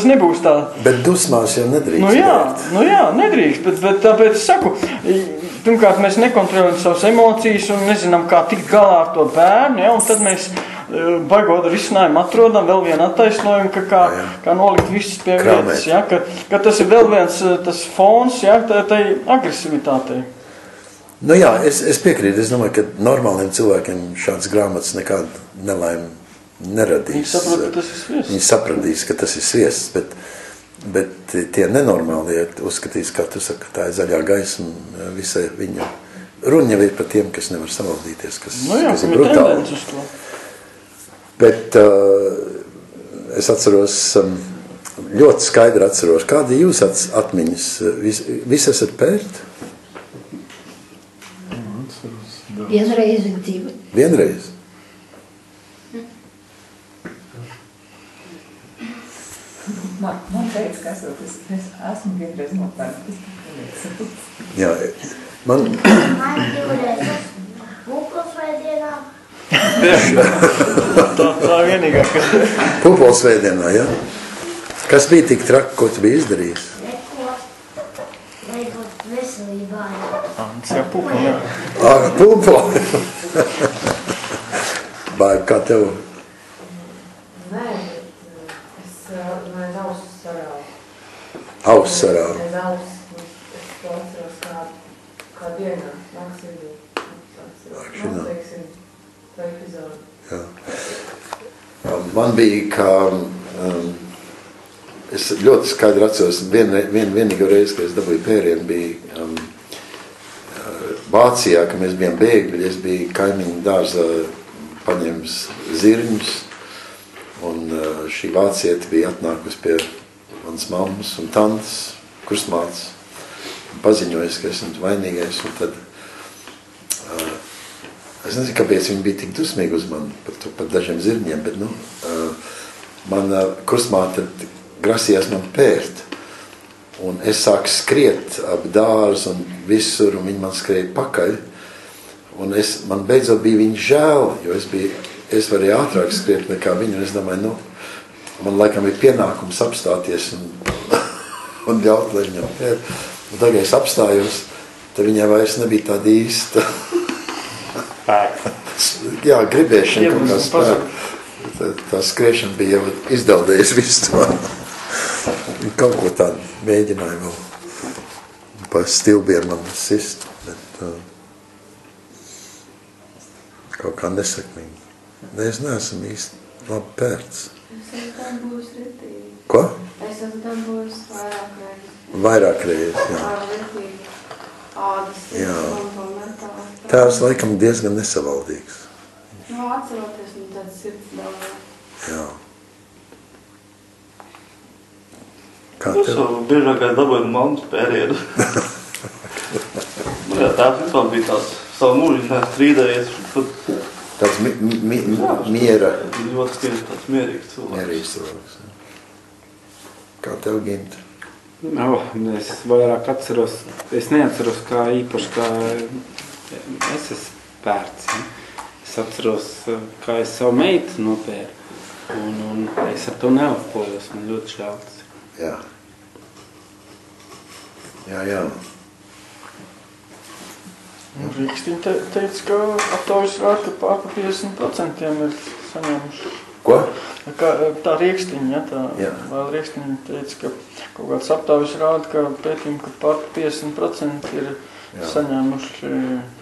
nebūs tā. Bet dusmās jau nedrīkst. Jā, nedrīkst, bet tāpēc es saku, pirmkārt mēs nekontrolējam savas emocijas un nezinām, kā tikt galā ar to bērnu, ja, un tad mēs baigot risinājumu atrodam vēl vienu attaisnojumu, kā nolikt visus pie vietas, ja, ka tas ir vēl viens tas fons, ja, tai agresivitātei. Es piekrītu. Es domāju, ka normāliem cilvēkiem šāds grāmatas nekādu nelaimi neradīs. Viņi sapratīs, ka tas ir sviests, bet tie nenormālie uzskatīs, kā tu saki, ka tā ir zaļā gaisma visai viņu. Runa jau ir par tiem, kas nevar savaldīties, kas ir brutāli. Bet es atceros, ļoti skaidri atceros, kādi jūs atmiņas? Visi esat pērt? Vienreiz dzīvo. Vienreiz? Man teica, ka es esmu vienreiz nopērtis. Jā, man 2 reizes Pupolsvētdienā. Tā vienīgā, kas... Pupolsvētdienā, jā? Kas bija tik traki, ko tu biji izdarījis? Veikot veselībā. Tas jau pupo, jā. Pupo! Baiba, kā tev? Nē, es ausu sarāvu. Ausu sarāvu? Es to atceros kā dienā, nakts vidū. Teiksim, tā epizode. Jā. Man bija, kā... Es ļoti skaidri atceros, vienīgo reizi, kad es dabūju pērienu, bija Vācijā, ka mēs bijām bēgļi. Es biju kaimiņu dārzā paņēmis zirņus, un šī vācieta bija atnākusi pie manas mammas un tantes, krustmātes, un paziņojas, ka esmu vainīgais, un tad es nezinu, kāpēc viņi bija tik dusmīgi uz mani par dažiem zirņiem, bet, mana krustmāte grasījās man pērt, un es sāku skriet ap dārzu un visur, un viņi man skrēja pakaļ, un man beidzot bija viņa žēl, jo es varēju ātrāk skriet nekā viņu, un es domāju, man laikam ir pienākums apstāties un ļaut, lai viņam pēr. Un tagad es apstājos, tad viņai vairs nebija tāda īsta jā, gribēšana kaut kā spēka. Tā skriešana bija jau izdeldējis visu to. Kaut ko tādu mēģināju vēl pa stilbiem man sist, bet kaut kā nesakmīgi. Es neesmu īsti labi pērts. Es esmu tam būs retīgi. Ko? Es esmu tam būs vairāk reizes. Vairāk reizes, jā. Ar retīgi ādas. Jā. Tēvs laikam diezgan nesavaldīgs. Atceroties, un tāds sirds daudz. Jā. Es jau biežākais dabūju mammas pērienu. Jā, tās vispār bija tās savu mūžu, strīdējies. Tāds miera. Ļoti tieši tāds mierīgs cilvēks. Mierīgs cilvēks. Kā tev, Ginta? Es vairāk atceros, es neatceros kā īpaši, kā es esmu pērts. Ja? Es atceros, kā es savu meitu nopēru. Un es ar to neapkojos, man ļoti žēl. Jā. Jā. Rīkstiņa teica, ka aptaujas rāda, ka pār 50% ir saņēmuši. Ko? Tā Rīkstiņa, vēl Rīkstiņa teica, ka kaut kāds aptaujas rāda, ka pētījumi, ka pār 50% ir saņēmuši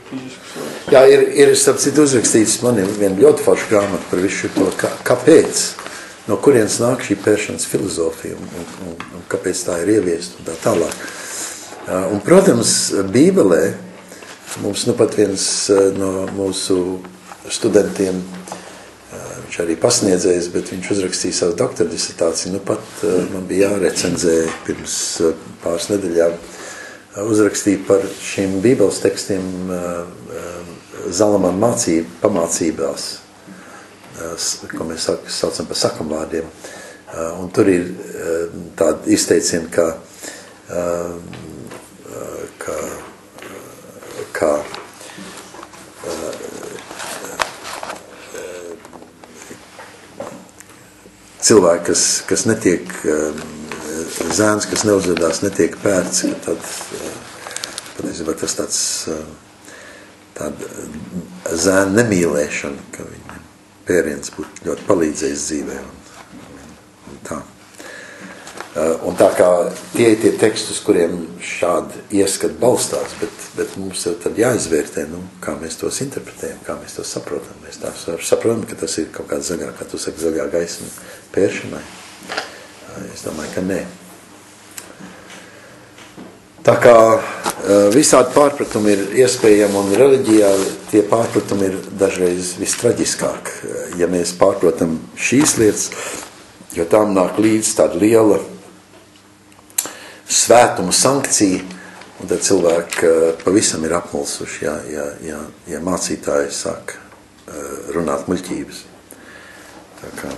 fizisku slogu. Jā, ir starp citu uzrakstīts, man ir viena ļoti forša grāmata par visu to, kāpēc, no kurienes nāk šī pēršanas filozofija un kāpēc tā ir ieviesta un tā tālāk. Un, protams, Bībelē mums nu pat viens no mūsu studentiem, viņš arī pasniedzējis, bet viņš uzrakstīja savu doktora disertāciju, nu pat man bija jārecenzē pirms pāris nedēļām, uzrakstīja par šiem Bībeles tekstiem Zalamana pamācībās, ko mēs saucam par sakamvārdiem. Un tur ir tāda izteiciena, ka cilvēki, kas netiek zēns, kas neuzvedās, netiek pērts, ka tad patiesībā tas tāda zēna nemīlēšana, ka viņam pēriens būtu ļoti palīdzējis dzīvē un tā. Un tā kā tie ir tie teksti, uz kuriem šādi ieskat balstās, bet mums jau tad jāizvērtē, kā mēs tos interpretējam, kā mēs tos saprotam. Mēs tā saprotam, ka tas ir kaut kāda zaļā, kā tu saki, zaļā gaisma pēršanai. Es domāju, ka nē. Tā kā visādi pārpratumi ir iespējami un reliģijā tie pārpratumi ir dažreiz vistraģiskāk. Ja mēs pārprotam šīs lietas, jo tām nāk līdz tāda liela svētuma sankcija, un tad cilvēki pavisam ir apmulsuši, ja mācītāji sāk runāt muļķības. Tā kā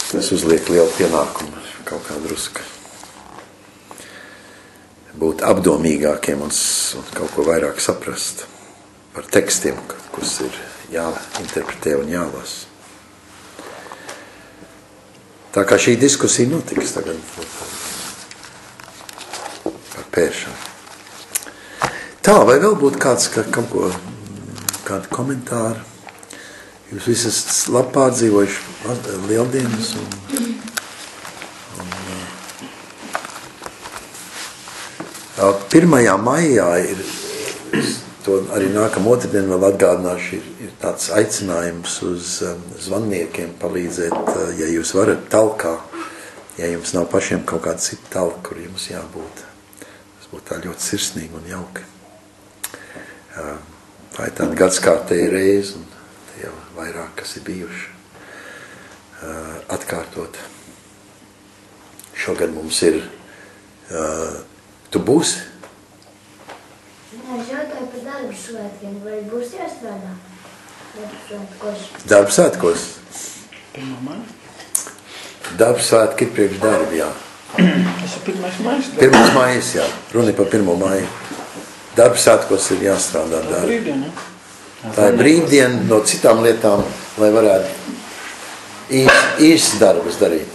tas uzliek lielu pienākumu kaut kā druska. Būt apdomīgākiem un kaut ko vairāk saprast par tekstiem, kurus ir jāinterpretē un jālasa. Tā kā šī diskusija notiks tagad par pēršanu. Tā, vai vēl būtu kāds, kādi komentāri? Jūs visi esat labi pārdzīvojuši lieldienas un 1. maijā ir, to arī nākam otrdien vēl atgādināšu, ir tāds aicinājums uz zvanniekiem palīdzēt, ja jūs varat talkā, ja jums nav pašiem kaut kāda cita talka, kur jums jābūt. Tas būtu tā ļoti sirsnīgi un jauki. Tā ir tāda gadskārtēja reize, un te jau vairāk, kas ir bijuši atkārtot. Šogad mums ir tu būsi? Nē, es jautāju par darbu svētkiem. Vai būs jāstrādā? Darbu svētkos? 1. maija. Darbu svētki ir priekš darbi, jā. Tas ir 1. maijas. 1. maijas, jā. Runa par 1. maiju. Darbu svētkos ir jāstrādā darbi. Brīvdiena, jā. Tā ir brīvdiena no citām lietām, lai varētu īsts darbus darīt.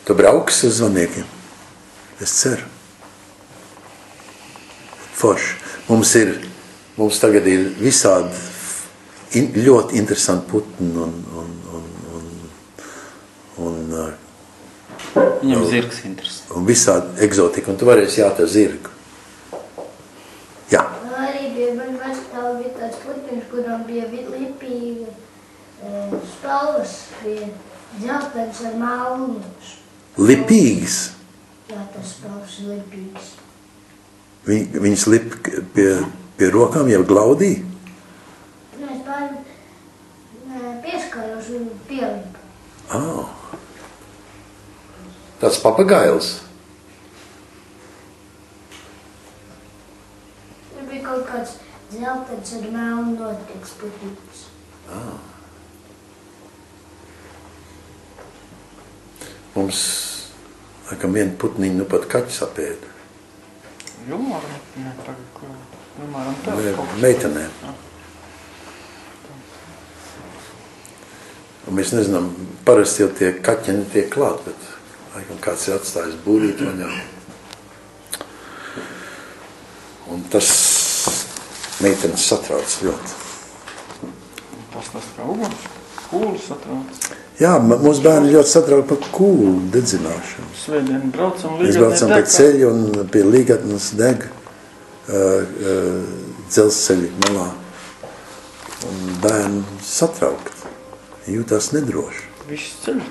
Tu brauks uz zvanniekiem? Es ceru. Forši. Mums tagad ir visādi ļoti interesanti putni un Viņam zirgs interesanti. Un visādi egzotika. Un tu varēsi jāta zirgu. Jā. Arī bija man vecāli bija tāds putniņš, kuram bija lipīga spalvas, bija dzeltens ar malnu. Lipīgas? Jā, tas spalvas ir lipīgs. Viņas lip pie rokām jau glaudī? Nē, es pār pieskāros un pielipu. Tāds papagails? Tur bija kaut kāds dzeltens ar melnu notieks putniņus. Mums, laikam, vienu putniņu pat kaķis apēda. Meitenēm. Un mēs nezinām, parasti jau tie kaķi netiek klāt, bet laikam kāds ir atstājis būrīt vaļā. Un tas meitenes satrauc ļoti. Tas kā uguns, kūlu satrauc. Jā, mūsu bērni ļoti satrauc par kūlu dedzināšanu. Svētdien braucam Mēs braucam pie ceļa un pie Līgatnes deg dzelzceļa malā. Un bērni satraukt. Jūtās nedroši. Viss ceļš.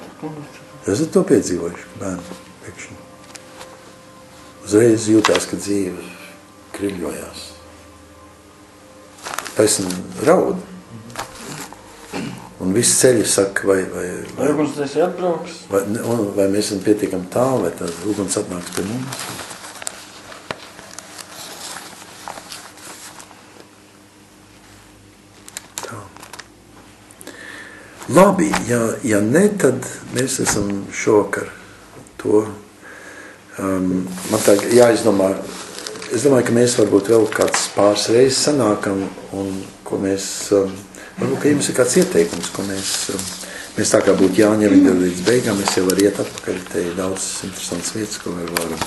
Esat to piedzīvojuši, bērni pēkšņi. Uzreiz jūtās, ka dzīve kriļojās. Taisni raud. Un viss ceļi saka, vai ugunsdzēsēji atbrauks? Vai mēs esam pietiekami tālu, vai tad uguns atnāks pie mums? Tā. Labi, ja ne, tad mēs esam šovakar to. Man tā jāizdomā, es domāju, ka mēs varbūt vēl kāds pāris reizes sanākam, un ko mēs... Varbūt, ka jums ir kāds ieteikums, ko mēs tā kā būtu jāņem līdz beigām, mēs jau var iet atpakaļ, te ir daudz interesants vietas, ko varam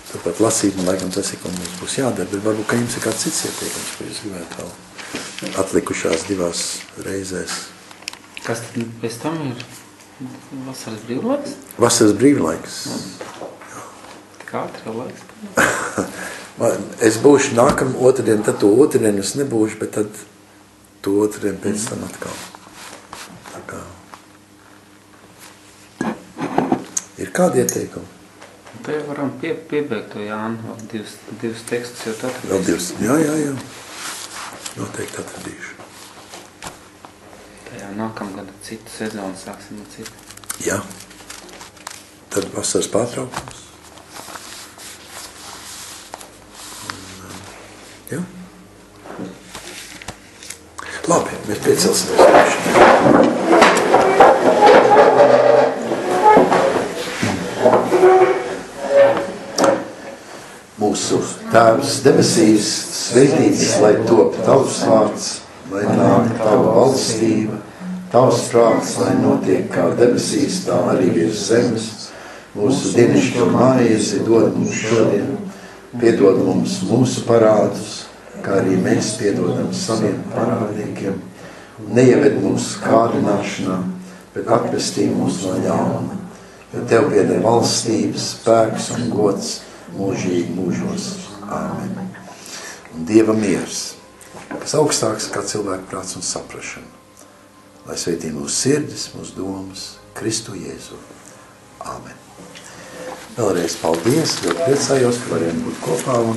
turpat lasīt, un laikam tas ir, ko mums būs jādara, bet varbūt, ka jums ir kāds cits ieteikums, ko jūs gribētu vēl atlikušās 2 reizēs. Kas tad pēc tam ir? Vasaras brīvlaiks? Vasaras brīvlaiks. Kā ātri laiks? Es būšu nākam otrdien, tad to otrdien es nebūšu, bet tad to otrdien pēc tam atkal. Tā kā. Ir kādi ieteikumi? Te varam piebeigt to Jānu, divus tekstus jau atradīšu. Vēl 2, jā. Noteikti atradīšu. Tajā nākamgad citu sezonu sāksim ar citu. Jā. Tad vasaras pārtraukums. Jā. Labi, mēs piecelsimies. Mūsu Tēvs debesīs, svētīts, lai top tavs vārds, lai nāk tava valstība, tavs prāts, lai notiek kā debesīs, tā arī virs zemes. Mūsu dienascho maizi dod mums šodien, piedod mums mūsu parādus, kā arī mēs piedodam saviem parādniekiem. Neieved mūsu kārdināšanā, bet atpestī mūs no ļauna, jo tev pieder valstības, spēks un gods mūžīgi mūžos. Āmen. Un Dieva miers, kas augstāks kā cilvēku prāts un saprašana, lai sveitī mūsu sirdis, mūsu domas, Kristu Jēzu. Āmen. Vēlreiz paldies, ļoti priecājos, ka varējām būt kopā un